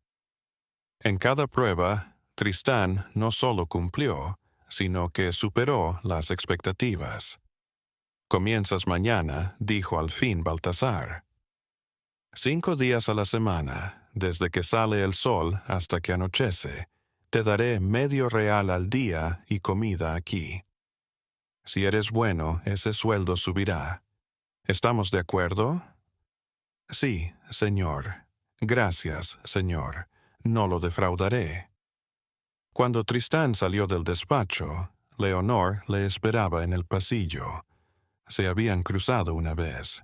En cada prueba, Tristán no solo cumplió, sino que superó las expectativas. «Comienzas mañana», dijo al fin Baltasar. 5 días a la semana, desde que sale el sol hasta que anochece, te daré medio real al día y comida aquí. Si eres bueno, ese sueldo subirá. ¿Estamos de acuerdo? Sí, señor. Gracias, señor. No lo defraudaré. Cuando Tristán salió del despacho, Leonor le esperaba en el pasillo. Se habían cruzado una vez.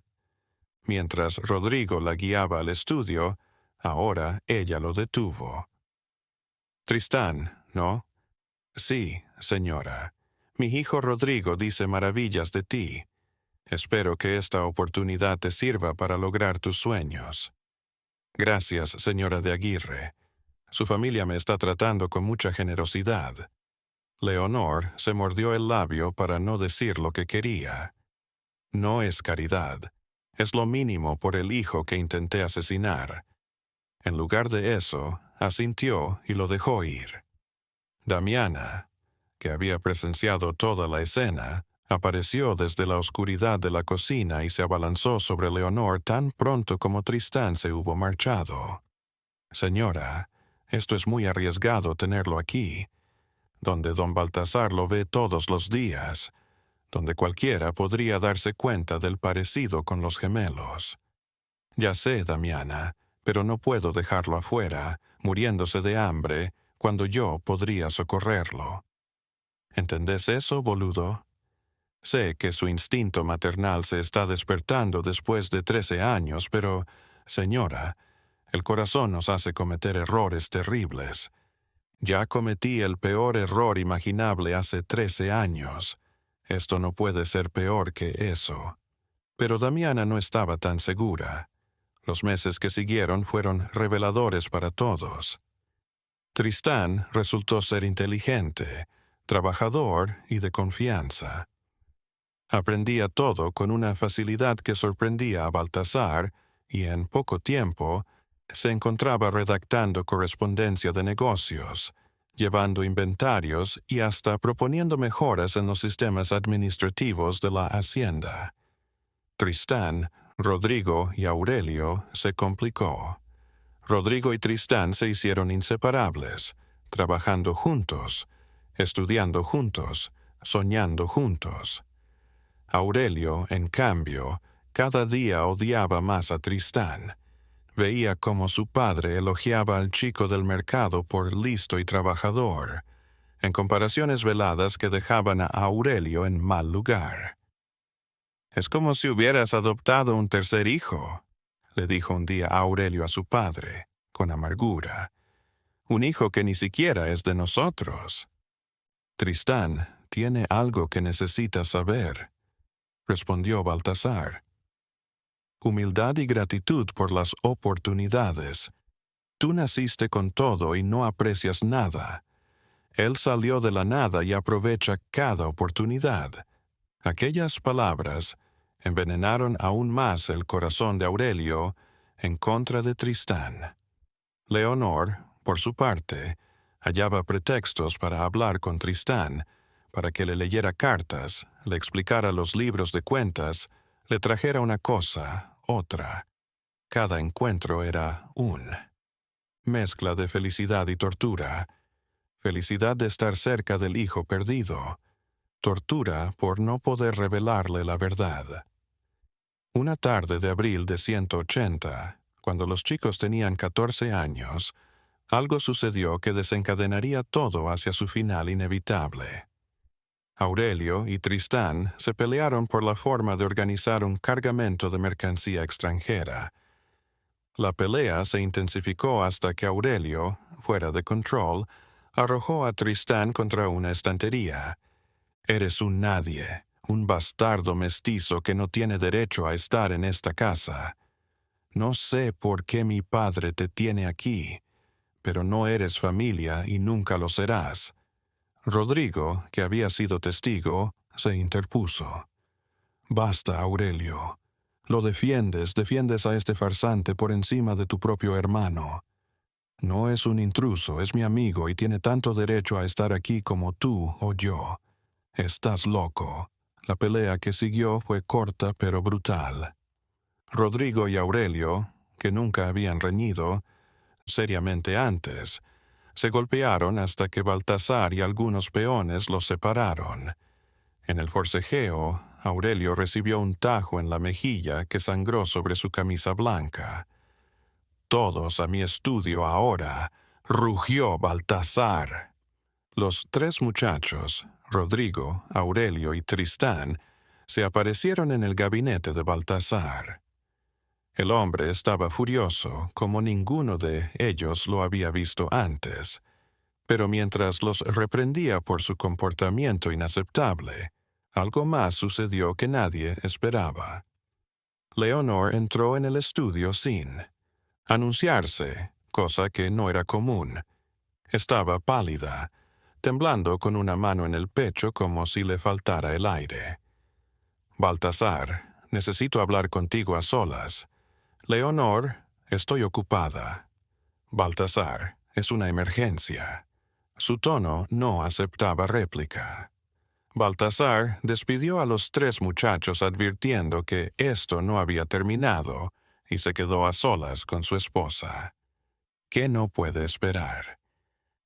Mientras Rodrigo la guiaba al estudio, ahora ella lo detuvo. «Tristán, ¿no?» «Sí, señora. Mi hijo Rodrigo dice maravillas de ti. Espero que esta oportunidad te sirva para lograr tus sueños». «Gracias, señora de Aguirre. Su familia me está tratando con mucha generosidad». Leonor se mordió el labio para no decir lo que quería. «No es caridad. Es lo mínimo por el hijo que intenté asesinar». En lugar de eso, asintió y lo dejó ir. Damiana, que había presenciado toda la escena, apareció desde la oscuridad de la cocina y se abalanzó sobre Leonor tan pronto como Tristán se hubo marchado. «Señora, esto es muy arriesgado tenerlo aquí, donde don Baltasar lo ve todos los días, donde cualquiera podría darse cuenta del parecido con los gemelos». «Ya sé, Damiana, pero no puedo dejarlo afuera, muriéndose de hambre, cuando yo podría socorrerlo. ¿Entendés eso, boludo? Sé que su instinto maternal se está despertando después de 13 años, pero, señora, el corazón nos hace cometer errores terribles. Ya cometí el peor error imaginable hace 13 años. Esto no puede ser peor que eso». Pero Damiana no estaba tan segura. Los meses que siguieron fueron reveladores para todos. Tristán resultó ser inteligente, trabajador y de confianza. Aprendía todo con una facilidad que sorprendía a Baltasar y en poco tiempo se encontraba redactando correspondencia de negocios, llevando inventarios y hasta proponiendo mejoras en los sistemas administrativos de la hacienda. Tristán, Rodrigo y Aurelio se complicó. Rodrigo y Tristán se hicieron inseparables, trabajando juntos, estudiando juntos, soñando juntos. Aurelio, en cambio, cada día odiaba más a Tristán. Veía cómo su padre elogiaba al chico del mercado por listo y trabajador, en comparaciones veladas que dejaban a Aurelio en mal lugar. «Es como si hubieras adoptado un tercer hijo», le dijo un día Aurelio a su padre, con amargura. «Un hijo que ni siquiera es de nosotros». «Tristán tiene algo que necesitas saber», respondió Baltasar. «Humildad y gratitud por las oportunidades. Tú naciste con todo y no aprecias nada. Él salió de la nada y aprovecha cada oportunidad. Aquellas palabras envenenaron aún más el corazón de Aurelio en contra de Tristán. Leonor, por su parte, hallaba pretextos para hablar con Tristán, para que le leyera cartas, le explicara los libros de cuentas, le trajera una cosa, otra. Cada encuentro era mezcla de felicidad y tortura. Felicidad de estar cerca del hijo perdido. Tortura por no poder revelarle la verdad. Una tarde de abril de 180, cuando los chicos tenían 14 años, algo sucedió que desencadenaría todo hacia su final inevitable. Aurelio y Tristán se pelearon por la forma de organizar un cargamento de mercancía extranjera. La pelea se intensificó hasta que Aurelio, fuera de control, arrojó a Tristán contra una estantería. «Eres un nadie, un bastardo mestizo que no tiene derecho a estar en esta casa. No sé por qué mi padre te tiene aquí, pero no eres familia y nunca lo serás». Rodrigo, que había sido testigo, se interpuso. «Basta, Aurelio. Lo defiendes a este farsante por encima de tu propio hermano. No es un intruso, es mi amigo y tiene tanto derecho a estar aquí como tú o yo. Estás loco». La pelea que siguió fue corta pero brutal. Rodrigo y Aurelio, que nunca habían reñido seriamente antes, se golpearon hasta que Baltasar y algunos peones los separaron. En el forcejeo, Aurelio recibió un tajo en la mejilla que sangró sobre su camisa blanca. «Todos a mi estudio ahora», rugió Baltasar. Los tres muchachos, Rodrigo, Aurelio y Tristán, se aparecieron en el gabinete de Baltasar. El hombre estaba furioso, como ninguno de ellos lo había visto antes, pero mientras los reprendía por su comportamiento inaceptable, algo más sucedió que nadie esperaba. Leonor entró en el estudio sin anunciarse, cosa que no era común. Estaba pálida, temblando con una mano en el pecho como si le faltara el aire. «Baltasar, necesito hablar contigo a solas». «Leonor, estoy ocupada». «Baltasar, es una emergencia». Su tono no aceptaba réplica. Baltasar despidió a los tres muchachos advirtiendo que esto no había terminado y se quedó a solas con su esposa. ¿Qué no puede esperar?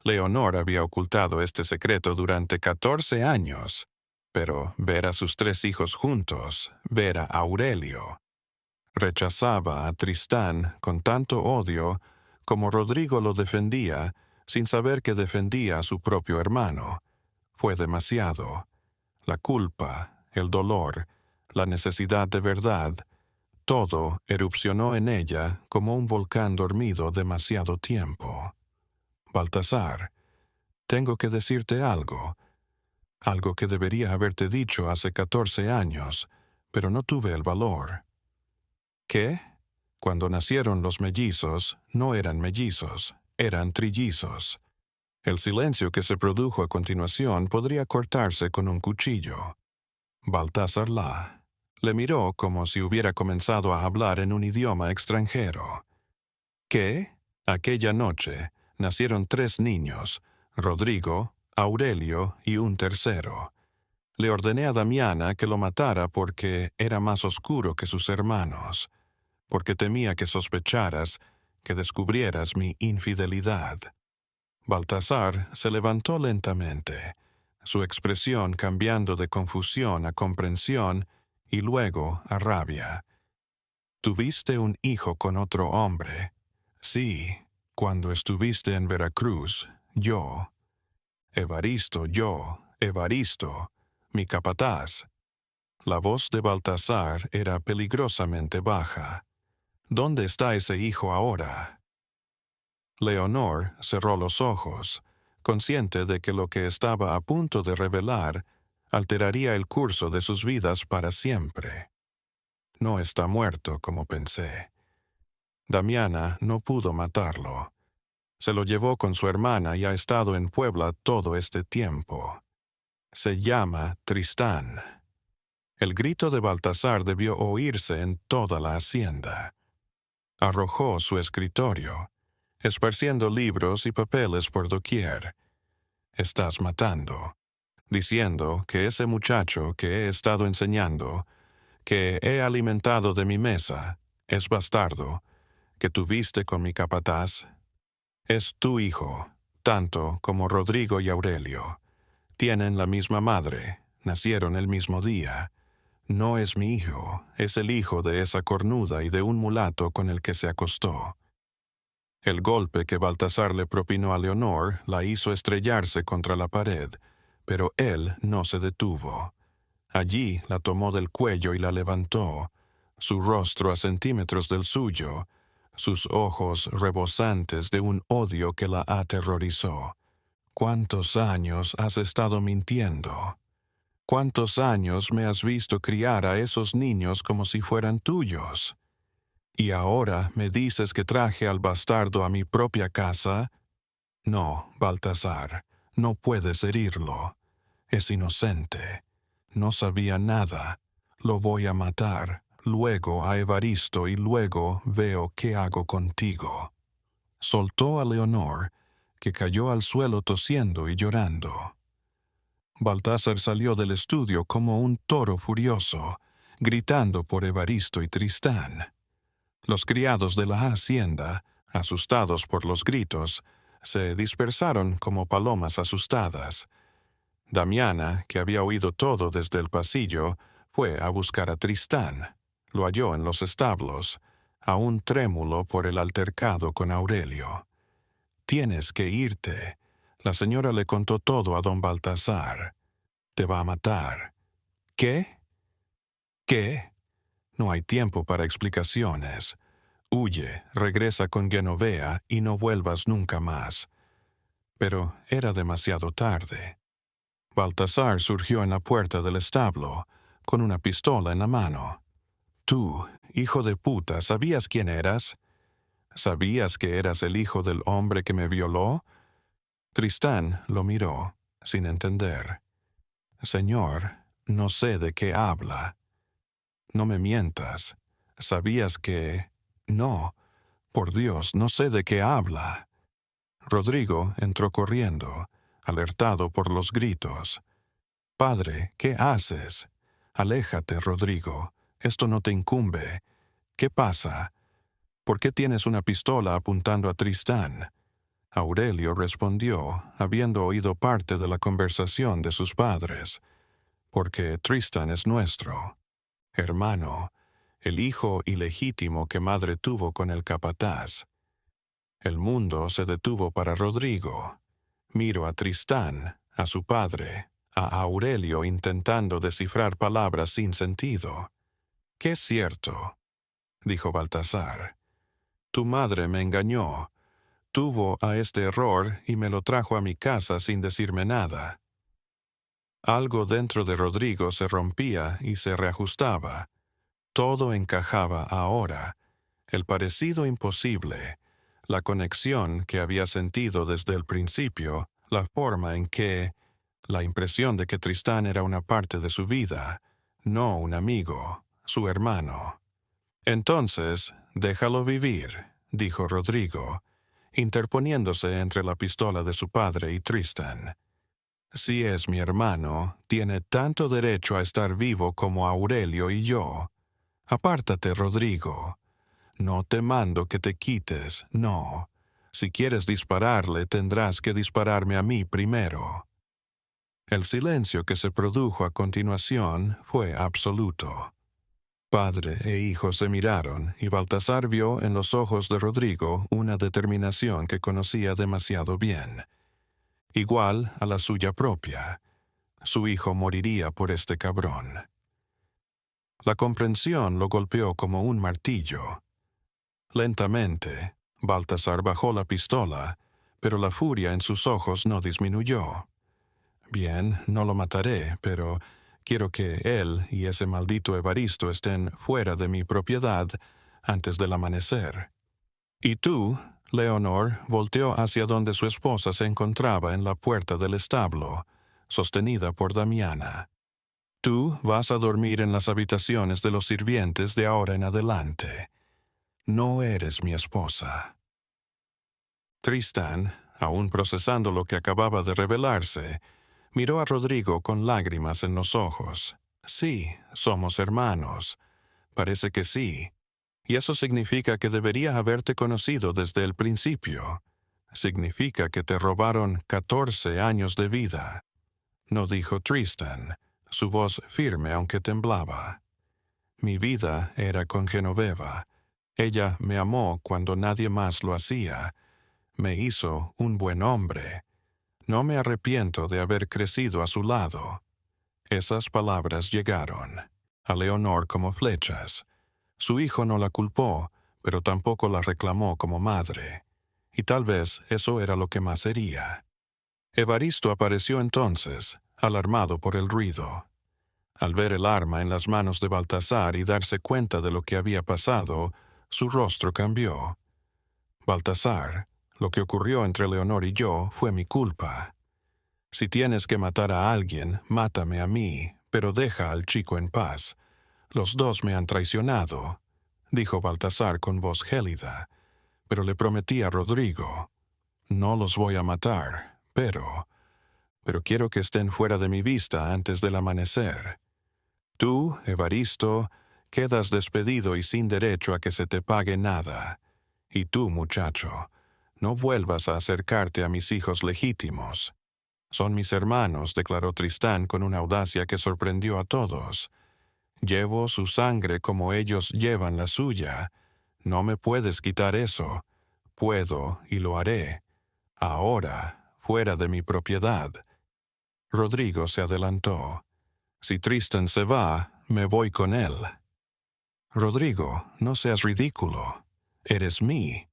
Leonor había ocultado este secreto durante 14 años, pero ver a sus tres hijos juntos, ver a Aurelio. Rechazaba a Tristán con tanto odio como Rodrigo lo defendía, sin saber que defendía a su propio hermano. Fue demasiado. La culpa, el dolor, la necesidad de verdad, todo erupcionó en ella como un volcán dormido demasiado tiempo. «Baltasar, tengo que decirte algo que debería haberte dicho hace 14 años, pero no tuve el valor». «¿Qué?» Cuando nacieron los mellizos, no eran mellizos, eran trillizos. El silencio que se produjo a continuación podría cortarse con un cuchillo. Baltasar le miró como si hubiera comenzado a hablar en un idioma extranjero. «¿Qué?» Aquella noche nacieron 3 niños, Rodrigo, Aurelio y un tercero. Le ordené a Damiana que lo matara porque era más oscuro que sus hermanos, porque temía que sospecharas, que descubrieras mi infidelidad». Baltasar se levantó lentamente, su expresión cambiando de confusión a comprensión y luego a rabia. «¿Tuviste un hijo con otro hombre?» «Sí, cuando estuviste en Veracruz, yo. Evaristo, mi capataz». La voz de Baltasar era peligrosamente baja. «¿Dónde está ese hijo ahora?» Leonor cerró los ojos, consciente de que lo que estaba a punto de revelar alteraría el curso de sus vidas para siempre. «No está muerto, como pensé. Damiana no pudo matarlo. Se lo llevó con su hermana y ha estado en Puebla todo este tiempo. Se llama Tristán. El grito de Baltasar debió oírse en toda la hacienda. Arrojó su escritorio, esparciendo libros y papeles por doquier. Estás matando, diciendo que ese muchacho que he estado enseñando, que he alimentado de mi mesa, es bastardo, que tuviste con mi capataz. Es tu hijo, tanto como Rodrigo y Aurelio. Tienen la misma madre, nacieron el mismo día. No es mi hijo, es el hijo de esa cornuda y de un mulato con el que se acostó. El golpe que Baltasar le propinó a Leonor la hizo estrellarse contra la pared, pero él no se detuvo. Allí la tomó del cuello y la levantó, su rostro a centímetros del suyo, sus ojos rebosantes de un odio que la aterrorizó. ¿Cuántos años has estado mintiendo? ¿Cuántos años me has visto criar a esos niños como si fueran tuyos? ¿Y ahora me dices que traje al bastardo a mi propia casa? No, Baltasar, no puedes herirlo. Es inocente. No sabía nada. Lo voy a matar, luego a Evaristo y luego veo qué hago contigo. Soltó a Leonor, que cayó al suelo tosiendo y llorando. Baltasar salió del estudio como un toro furioso, gritando por Evaristo y Tristán. Los criados de la hacienda, asustados por los gritos, se dispersaron como palomas asustadas. Damiana, que había oído todo desde el pasillo, fue a buscar a Tristán. Lo halló en los establos, aún trémulo por el altercado con Aurelio. «Tienes que irte». La señora le contó todo a don Baltasar. «Te va a matar». «¿Qué? ¿Qué?» «No hay tiempo para explicaciones. Huye, regresa con Genovea y no vuelvas nunca más». Pero era demasiado tarde. Baltasar surgió en la puerta del establo, con una pistola en la mano. «Tú, hijo de puta, ¿sabías quién eras? ¿Sabías que eras el hijo del hombre que me violó?» Tristán lo miró, sin entender. «Señor, no sé de qué habla». «No me mientas. ¿Sabías que...?» «No, por Dios, no sé de qué habla». Rodrigo entró corriendo, alertado por los gritos. «Padre, ¿qué haces? Aléjate, Rodrigo. Esto no te incumbe. ¿Qué pasa? ¿Por qué tienes una pistola apuntando a Tristán?» Aurelio respondió, habiendo oído parte de la conversación de sus padres. «Porque Tristán es nuestro hermano, el hijo ilegítimo que madre tuvo con el capataz». El mundo se detuvo para Rodrigo. Miro a Tristán, a su padre, a Aurelio intentando descifrar palabras sin sentido. «¿Qué es cierto?», dijo Baltasar. «Tu madre me engañó. Tuvo a este error y me lo trajo a mi casa sin decirme nada». Algo dentro de Rodrigo se rompía y se reajustaba. Todo encajaba ahora. El parecido imposible, la conexión que había sentido desde el principio, la forma en que, la impresión de que Tristán era una parte de su vida, no un amigo, su hermano. «Entonces, déjalo vivir», dijo Rodrigo, interponiéndose entre la pistola de su padre y Tristán. «Si es mi hermano, tiene tanto derecho a estar vivo como Aurelio y yo. Apártate, Rodrigo. No te mando que te quites, no. Si quieres dispararle, tendrás que dispararme a mí primero». El silencio que se produjo a continuación fue absoluto. Padre e hijo se miraron, y Baltasar vio en los ojos de Rodrigo una determinación que conocía demasiado bien, igual a la suya propia. Su hijo moriría por este cabrón. La comprensión lo golpeó como un martillo. Lentamente, Baltasar bajó la pistola, pero la furia en sus ojos no disminuyó. «Bien, no lo mataré, pero quiero que él y ese maldito Evaristo estén fuera de mi propiedad antes del amanecer. Y tú, Leonor volteó hacia donde su esposa se encontraba en la puerta del establo, sostenida por Damiana. Tú vas a dormir en las habitaciones de los sirvientes de ahora en adelante. No eres mi esposa. Tristán, aún procesando lo que acababa de revelarse, miró a Rodrigo con lágrimas en los ojos. Sí, somos hermanos. Parece que sí. Y eso significa que debería haberte conocido desde el principio. Significa que te robaron 14 años de vida. No dijo Tristan, su voz firme aunque temblaba. Mi vida era con Genoveva. Ella me amó cuando nadie más lo hacía. Me hizo un buen hombre. No me arrepiento de haber crecido a su lado. Esas palabras llegaron a Leonor como flechas. Su hijo no la culpó, pero tampoco la reclamó como madre. Y tal vez eso era lo que más hería. Evaristo apareció entonces, alarmado por el ruido. Al ver el arma en las manos de Baltasar y darse cuenta de lo que había pasado, su rostro cambió. Baltasar, lo que ocurrió entre Leonor y yo fue mi culpa. Si tienes que matar a alguien, mátame a mí, pero deja al chico en paz. Los dos me han traicionado, dijo Baltasar con voz gélida, pero le prometí a Rodrigo. No los voy a matar, pero quiero que estén fuera de mi vista antes del amanecer. Tú, Evaristo, quedas despedido y sin derecho a que se te pague nada. Y tú, muchacho, no vuelvas a acercarte a mis hijos legítimos. Son mis hermanos, declaró Tristán con una audacia que sorprendió a todos. Llevo su sangre como ellos llevan la suya. No me puedes quitar eso. Puedo y lo haré. Ahora, fuera de mi propiedad. Rodrigo se adelantó. Si Tristan se va, me voy con él. Rodrigo, no seas ridículo. Eres mi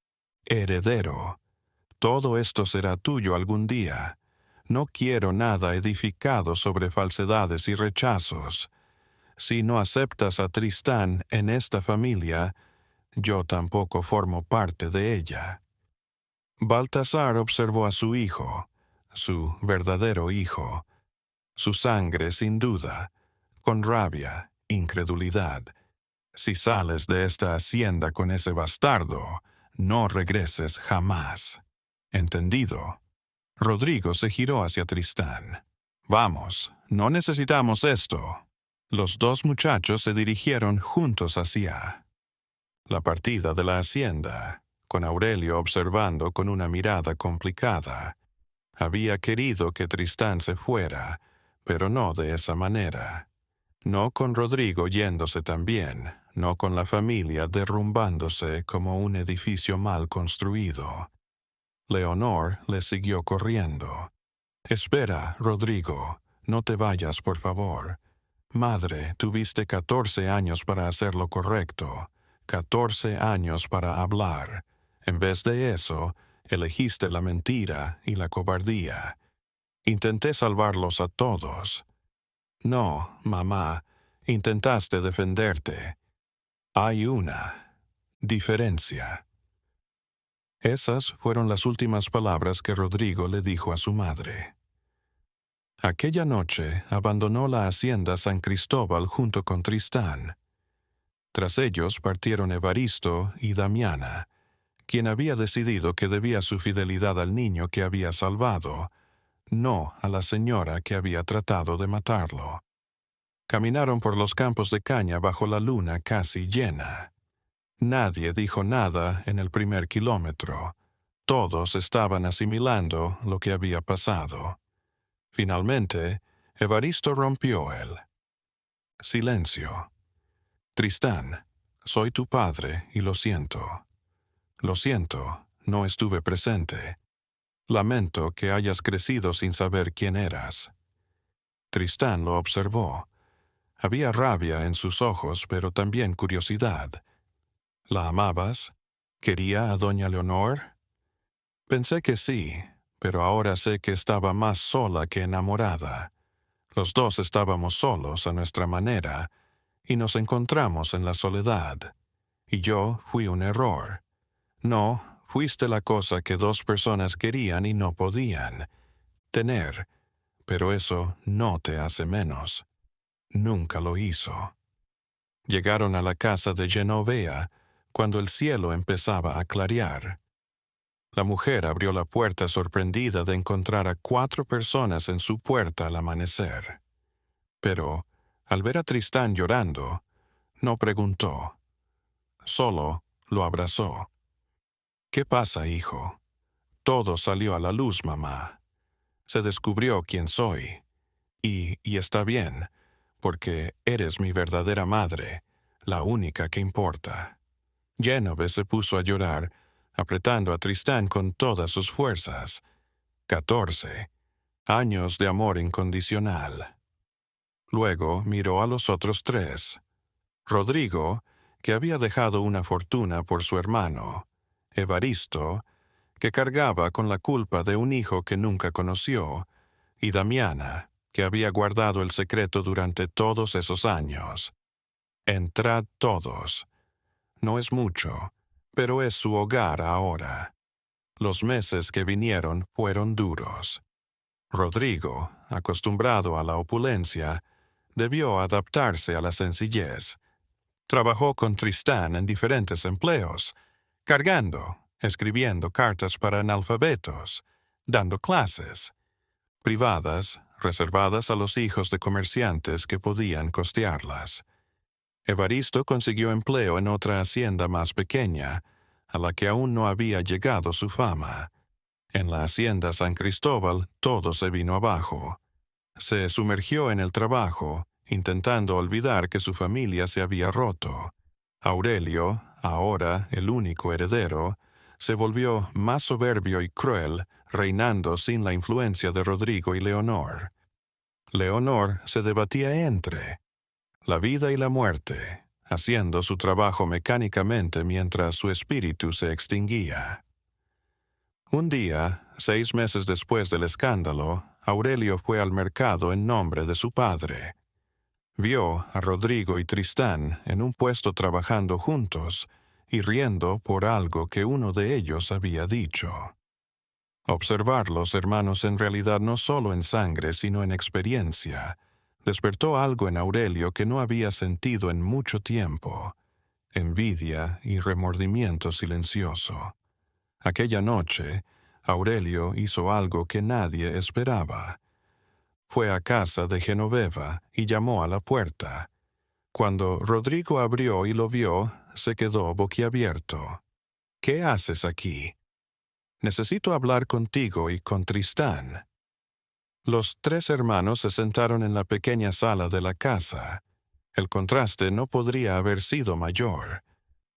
heredero. Todo esto será tuyo algún día. No quiero nada edificado sobre falsedades y rechazos. Si no aceptas a Tristán en esta familia, yo tampoco formo parte de ella. Baltasar observó a su hijo, su verdadero hijo, su sangre sin duda, con rabia, incredulidad. Si sales de esta hacienda con ese bastardo, no regreses jamás. ¿Entendido? Rodrigo se giró hacia Tristán. Vamos, no necesitamos esto. Los dos muchachos se dirigieron juntos hacia la partida de la hacienda, con Aurelio observando con una mirada complicada. Había querido que Tristán se fuera, pero no de esa manera. No con Rodrigo yéndose también, no con la familia derrumbándose como un edificio mal construido. Leonor le siguió corriendo. Espera, Rodrigo, no te vayas, por favor. Madre, tuviste 14 años para hacer lo correcto, 14 años para hablar. En vez de eso, elegiste la mentira y la cobardía. Intenté salvarlos a todos. No, mamá, intentaste defenderte. Hay una diferencia. Esas fueron las últimas palabras que Rodrigo le dijo a su madre. Aquella noche abandonó la hacienda San Cristóbal junto con Tristán. Tras ellos partieron Evaristo y Damiana, quien había decidido que debía su fidelidad al niño que había salvado, no a la señora que había tratado de matarlo. Caminaron por los campos de caña bajo la luna casi llena. Nadie dijo nada en el primer kilómetro. Todos estaban asimilando lo que había pasado. Finalmente, Evaristo rompió el silencio. Tristán, soy tu padre y lo siento. Lo siento, no estuve presente. Lamento que hayas crecido sin saber quién eras. Tristán lo observó. Había rabia en sus ojos, pero también curiosidad. ¿La amabas? ¿Quería a doña Leonor? Pensé que sí, pero ahora sé que estaba más sola que enamorada. Los dos estábamos solos a nuestra manera, y nos encontramos en la soledad. Y yo fui un error. No, fuiste la cosa que dos personas querían y no podían tener, pero eso no te hace menos. Nunca lo hizo. Llegaron a la casa de Genovea cuando el cielo empezaba a clarear. La mujer abrió la puerta sorprendida de encontrar a 4 personas en su puerta al amanecer. Pero, al ver a Tristán llorando, no preguntó. Solo lo abrazó. «¿Qué pasa, hijo?» «Todo salió a la luz, mamá. Se descubrió quién soy. Y está bien, porque eres mi verdadera madre, la única que importa». Génove se puso a llorar, apretando a Tristán con todas sus fuerzas. 14 años de amor incondicional. Luego miró a los otros 3. Rodrigo, que había dejado una fortuna por su hermano. Evaristo, que cargaba con la culpa de un hijo que nunca conoció. Y Damiana, que había guardado el secreto durante todos esos años. Entrad todos. No es mucho, pero es su hogar ahora. Los meses que vinieron fueron duros. Rodrigo, acostumbrado a la opulencia, debió adaptarse a la sencillez. Trabajó con Tristán en diferentes empleos, cargando, escribiendo cartas para analfabetos, dando clases, privadas, reservadas a los hijos de comerciantes que podían costearlas. Evaristo consiguió empleo en otra hacienda más pequeña, a la que aún no había llegado su fama. En la hacienda San Cristóbal todo se vino abajo. Se sumergió en el trabajo, intentando olvidar que su familia se había roto. Aurelio, ahora el único heredero, se volvió más soberbio y cruel, reinando sin la influencia de Rodrigo y Leonor. Leonor se debatía entre la vida y la muerte, haciendo su trabajo mecánicamente mientras su espíritu se extinguía. Un día, 6 meses después del escándalo, Aurelio fue al mercado en nombre de su padre. Vio a Rodrigo y Tristán en un puesto trabajando juntos y riendo por algo que uno de ellos había dicho. Observar los hermanos en realidad no solo en sangre sino en experiencia, despertó algo en Aurelio que no había sentido en mucho tiempo: envidia y remordimiento silencioso. Aquella noche, Aurelio hizo algo que nadie esperaba. Fue a casa de Genoveva y llamó a la puerta. Cuando Rodrigo abrió y lo vio, se quedó boquiabierto. «¿Qué haces aquí?» «Necesito hablar contigo y con Tristán». Los 3 hermanos se sentaron en la pequeña sala de la casa. El contraste no podría haber sido mayor.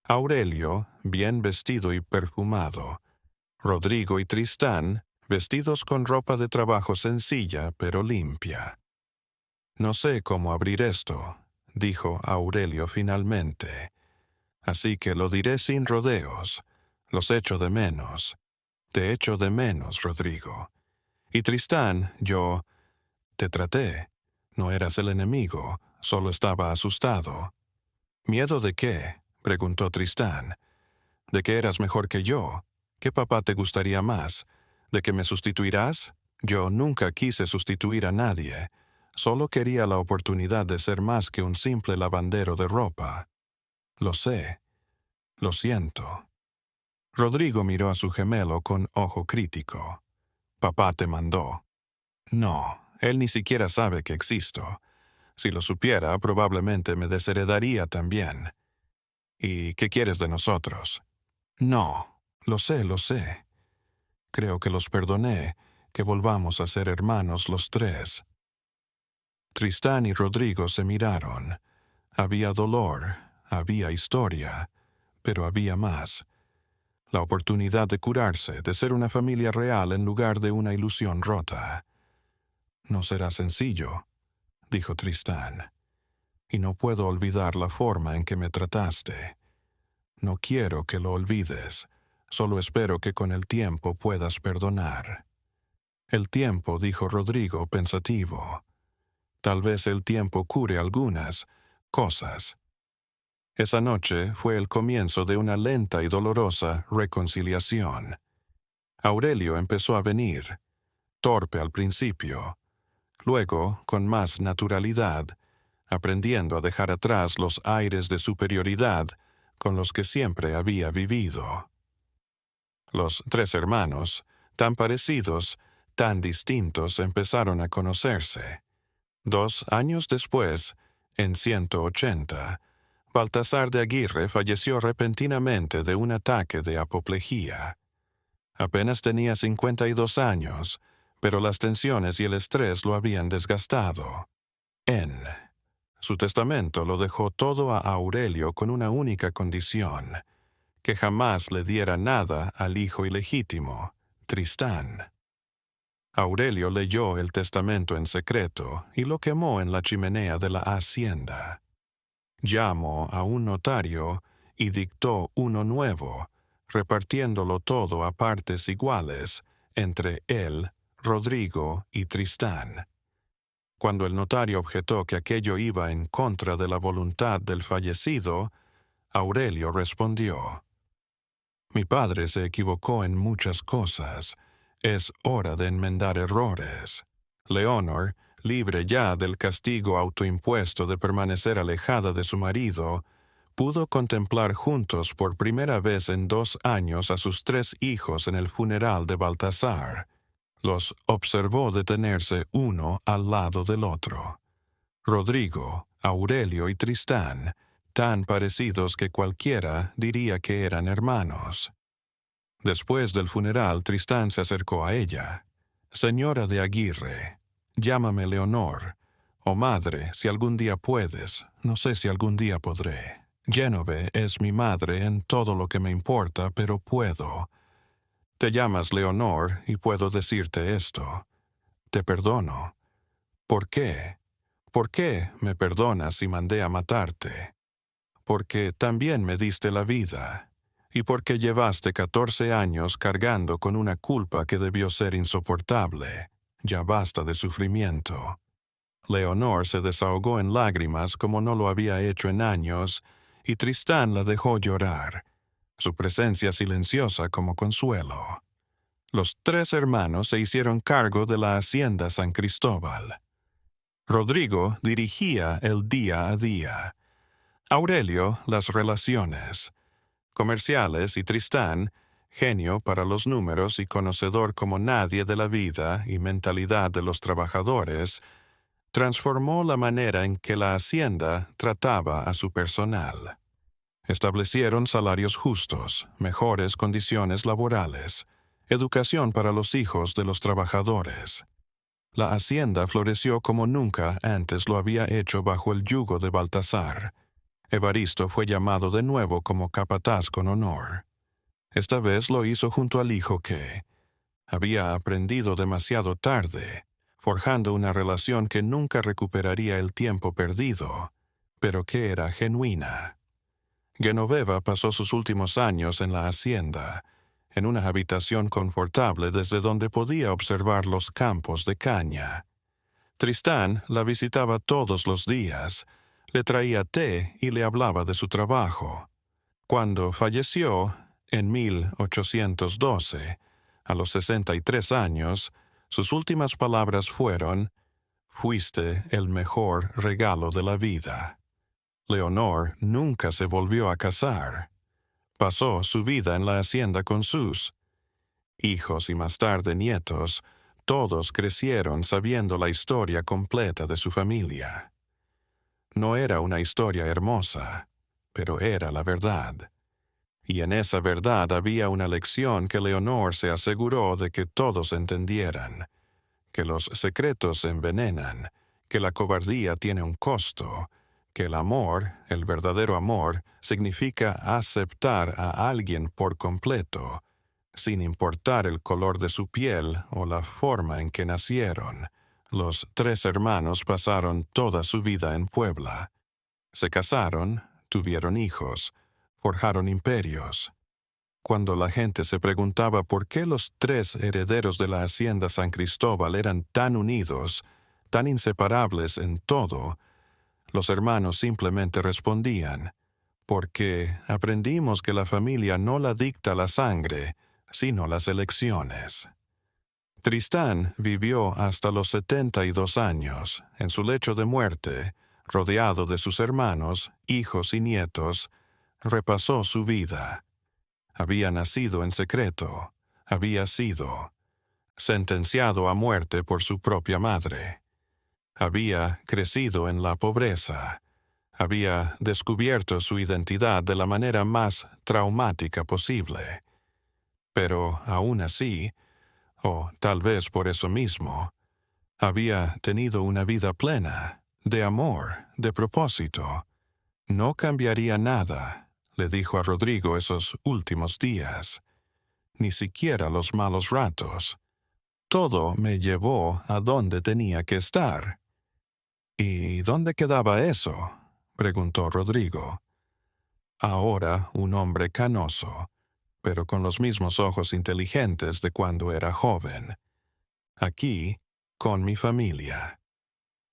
Aurelio, bien vestido y perfumado. Rodrigo y Tristán, vestidos con ropa de trabajo sencilla pero limpia. «No sé cómo abrir esto», dijo Aurelio finalmente. «Así que lo diré sin rodeos. Los echo de menos. Te echo de menos, Rodrigo. Y Tristán, yo te traté. No eras el enemigo, solo estaba asustado». «¿Miedo de qué?», preguntó Tristán. «¿De que eras mejor que yo? ¿Qué papá te gustaría más? ¿De que me sustituirás? Yo nunca quise sustituir a nadie. Solo quería la oportunidad de ser más que un simple lavandero de ropa». «Lo sé. Lo siento». Rodrigo miró a su gemelo con ojo crítico. «Papá te mandó». «No, él ni siquiera sabe que existo. Si lo supiera, probablemente me desheredaría también». «¿Y qué quieres de nosotros?» «No, lo sé, lo sé. Creo que los perdoné, que volvamos a ser hermanos los 3». Tristán y Rodrigo se miraron. Había dolor, había historia, pero había más. La oportunidad de curarse, de ser una familia real en lugar de una ilusión rota. «No será sencillo», dijo Tristán. «Y no puedo olvidar la forma en que me trataste. No quiero que lo olvides. Solo espero que con el tiempo puedas perdonar». «El tiempo», dijo Rodrigo pensativo. «Tal vez el tiempo cure algunas cosas». Esa noche fue el comienzo de una lenta y dolorosa reconciliación. Aurelio empezó a venir, torpe al principio, luego con más naturalidad, aprendiendo a dejar atrás los aires de superioridad con los que siempre había vivido. Los tres hermanos, tan parecidos, tan distintos, empezaron a conocerse. 2 años después, en 180, Baltasar de Aguirre falleció repentinamente de un ataque de apoplejía. Apenas tenía 52 años, pero las tensiones y el estrés lo habían desgastado. Su testamento lo dejó todo a Aurelio con una única condición: que jamás le diera nada al hijo ilegítimo, Tristán. Aurelio leyó el testamento en secreto y lo quemó en la chimenea de la hacienda. Llamó a un notario y dictó uno nuevo, repartiéndolo todo a partes iguales entre él, Rodrigo y Tristán. Cuando el notario objetó que aquello iba en contra de la voluntad del fallecido, Aurelio respondió: «Mi padre se equivocó en muchas cosas. Es hora de enmendar errores. Leonor, libre ya del castigo autoimpuesto de permanecer alejada de su marido, pudo contemplar juntos por primera vez en 2 años a sus 3 hijos en el funeral de Baltasar. Los observó detenerse uno al lado del otro. Rodrigo, Aurelio y Tristán, tan parecidos que cualquiera diría que eran hermanos. Después del funeral, Tristán se acercó a ella. «Señora de Aguirre, llámame Leonor, o madre, si algún día puedes, no sé si algún día podré. Génove es mi madre en todo lo que me importa, pero puedo. Te llamas Leonor y puedo decirte esto. Te perdono. ¿Por qué? ¿Por qué me perdonas si mandé a matarte? Porque también me diste la vida, y porque llevaste 14 años cargando con una culpa que debió ser insoportable. Ya basta de sufrimiento». Leonor se desahogó en lágrimas como no lo había hecho en años, y Tristán la dejó llorar, su presencia silenciosa como consuelo. Los 3 hermanos se hicieron cargo de la hacienda San Cristóbal. Rodrigo dirigía el día a día. Aurelio las relaciones comerciales y Tristán, genio para los números y conocedor como nadie de la vida y mentalidad de los trabajadores, transformó la manera en que la hacienda trataba a su personal. Establecieron salarios justos, mejores condiciones laborales, educación para los hijos de los trabajadores. La hacienda floreció como nunca antes lo había hecho bajo el yugo de Baltasar. Evaristo fue llamado de nuevo como capataz con honor. Esta vez lo hizo junto al hijo que había aprendido demasiado tarde, forjando una relación que nunca recuperaría el tiempo perdido, pero que era genuina. Genoveva pasó sus últimos años en la hacienda, en una habitación confortable desde donde podía observar los campos de caña. Tristán la visitaba todos los días, le traía té y le hablaba de su trabajo. Cuando falleció, en 1812, a los 63 años, sus últimas palabras fueron: «Fuiste el mejor regalo de la vida». Leonor nunca se volvió a casar. Pasó su vida en la hacienda con sus hijos y más tarde nietos. Todos crecieron sabiendo la historia completa de su familia. No era una historia hermosa, pero era la verdad. Y en esa verdad había una lección que Leonor se aseguró de que todos entendieran: que los secretos envenenan, que la cobardía tiene un costo, que el amor, el verdadero amor, significa aceptar a alguien por completo, sin importar el color de su piel o la forma en que nacieron. Los 3 hermanos pasaron toda su vida en Puebla. Se casaron, tuvieron hijos, forjaron imperios. Cuando la gente se preguntaba por qué los 3 herederos de la hacienda San Cristóbal eran tan unidos, tan inseparables en todo, los hermanos simplemente respondían: porque aprendimos que la familia no la dicta la sangre, sino las elecciones. Tristán vivió hasta los 72 años, en su lecho de muerte, rodeado de sus hermanos, hijos y nietos, repasó su vida. Había nacido en secreto, había sido sentenciado a muerte por su propia madre. Había crecido en la pobreza. Había descubierto su identidad de la manera más traumática posible. Pero aún así, o tal vez por eso mismo, había tenido una vida plena, de amor, de propósito. No cambiaría nada, le dijo a Rodrigo esos últimos días, ni siquiera los malos ratos. Todo me llevó a donde tenía que estar. ¿Y dónde quedaba eso?, preguntó Rodrigo. Ahora un hombre canoso, pero con los mismos ojos inteligentes de cuando era joven. Aquí, con mi familia.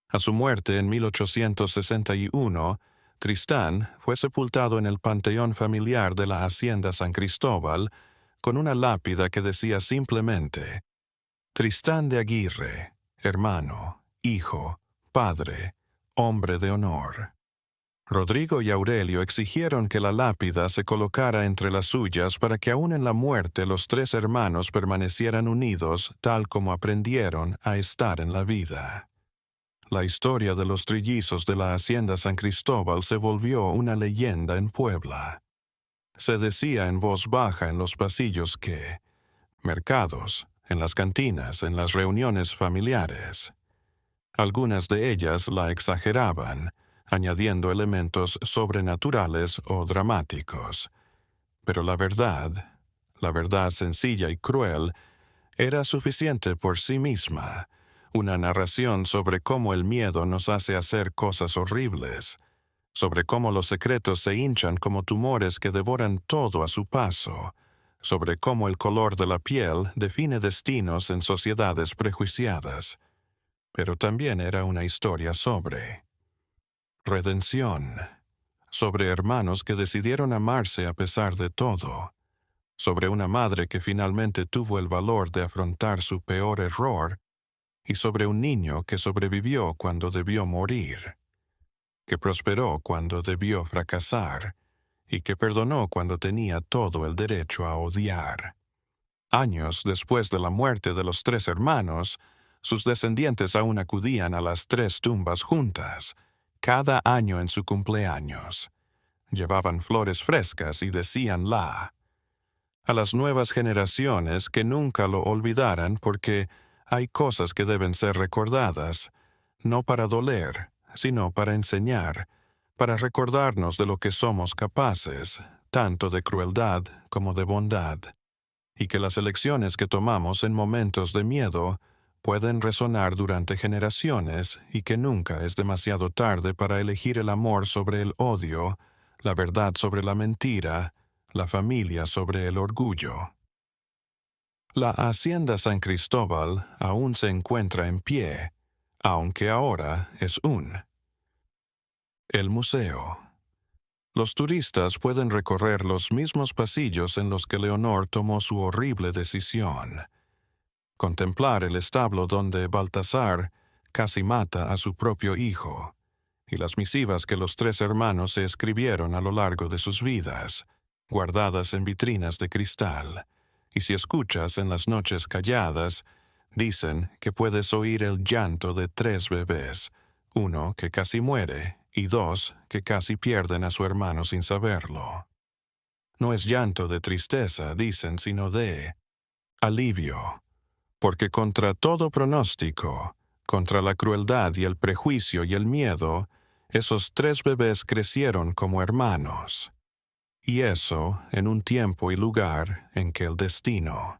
A su muerte en 1861, Tristán fue sepultado en el panteón familiar de la Hacienda San Cristóbal con una lápida que decía simplemente: Tristán de Aguirre, hermano, hijo, padre, hombre de honor. Rodrigo y Aurelio exigieron que la lápida se colocara entre las suyas para que aún en la muerte los tres hermanos permanecieran unidos tal como aprendieron a estar en la vida. La historia de los trillizos de la Hacienda San Cristóbal se volvió una leyenda en Puebla. Se decía en voz baja en los pasillos que mercados, en las cantinas, en las reuniones familiares. Algunas de ellas la exageraban, añadiendo elementos sobrenaturales o dramáticos. Pero la verdad sencilla y cruel, era suficiente por sí misma, una narración sobre cómo el miedo nos hace hacer cosas horribles, sobre cómo los secretos se hinchan como tumores que devoran todo a su paso, sobre cómo el color de la piel define destinos en sociedades prejuiciadas. Pero también era una historia sobre redención, sobre hermanos que decidieron amarse a pesar de todo, sobre una madre que finalmente tuvo el valor de afrontar su peor error, y sobre un niño que sobrevivió cuando debió morir, que prosperó cuando debió fracasar, y que perdonó cuando tenía todo el derecho a odiar. Años después de la muerte de los tres hermanos, sus descendientes aún acudían a las tres tumbas juntas, cada año en su cumpleaños. Llevaban flores frescas y decíanla a las nuevas generaciones que nunca lo olvidaran, porque hay cosas que deben ser recordadas, no para doler, sino para enseñar, para recordarnos de lo que somos capaces, tanto de crueldad como de bondad, y que las elecciones que tomamos en momentos de miedo pueden resonar durante generaciones y que nunca es demasiado tarde para elegir el amor sobre el odio, la verdad sobre la mentira, la familia sobre el orgullo. La Hacienda San Cristóbal aún se encuentra en pie, aunque ahora es el museo. Los turistas pueden recorrer los mismos pasillos en los que Leonor tomó su horrible decisión. Contemplar el establo donde Baltasar casi mata a su propio hijo, y las misivas que los tres hermanos se escribieron a lo largo de sus vidas, guardadas en vitrinas de cristal. Y si escuchas en las noches calladas, dicen que puedes oír el llanto de tres bebés, uno que casi muere y dos que casi pierden a su hermano sin saberlo. No es llanto de tristeza, dicen, sino de alivio, porque contra todo pronóstico, contra la crueldad y el prejuicio y el miedo, esos tres bebés crecieron como hermanos. Y eso en un tiempo y lugar en que el destino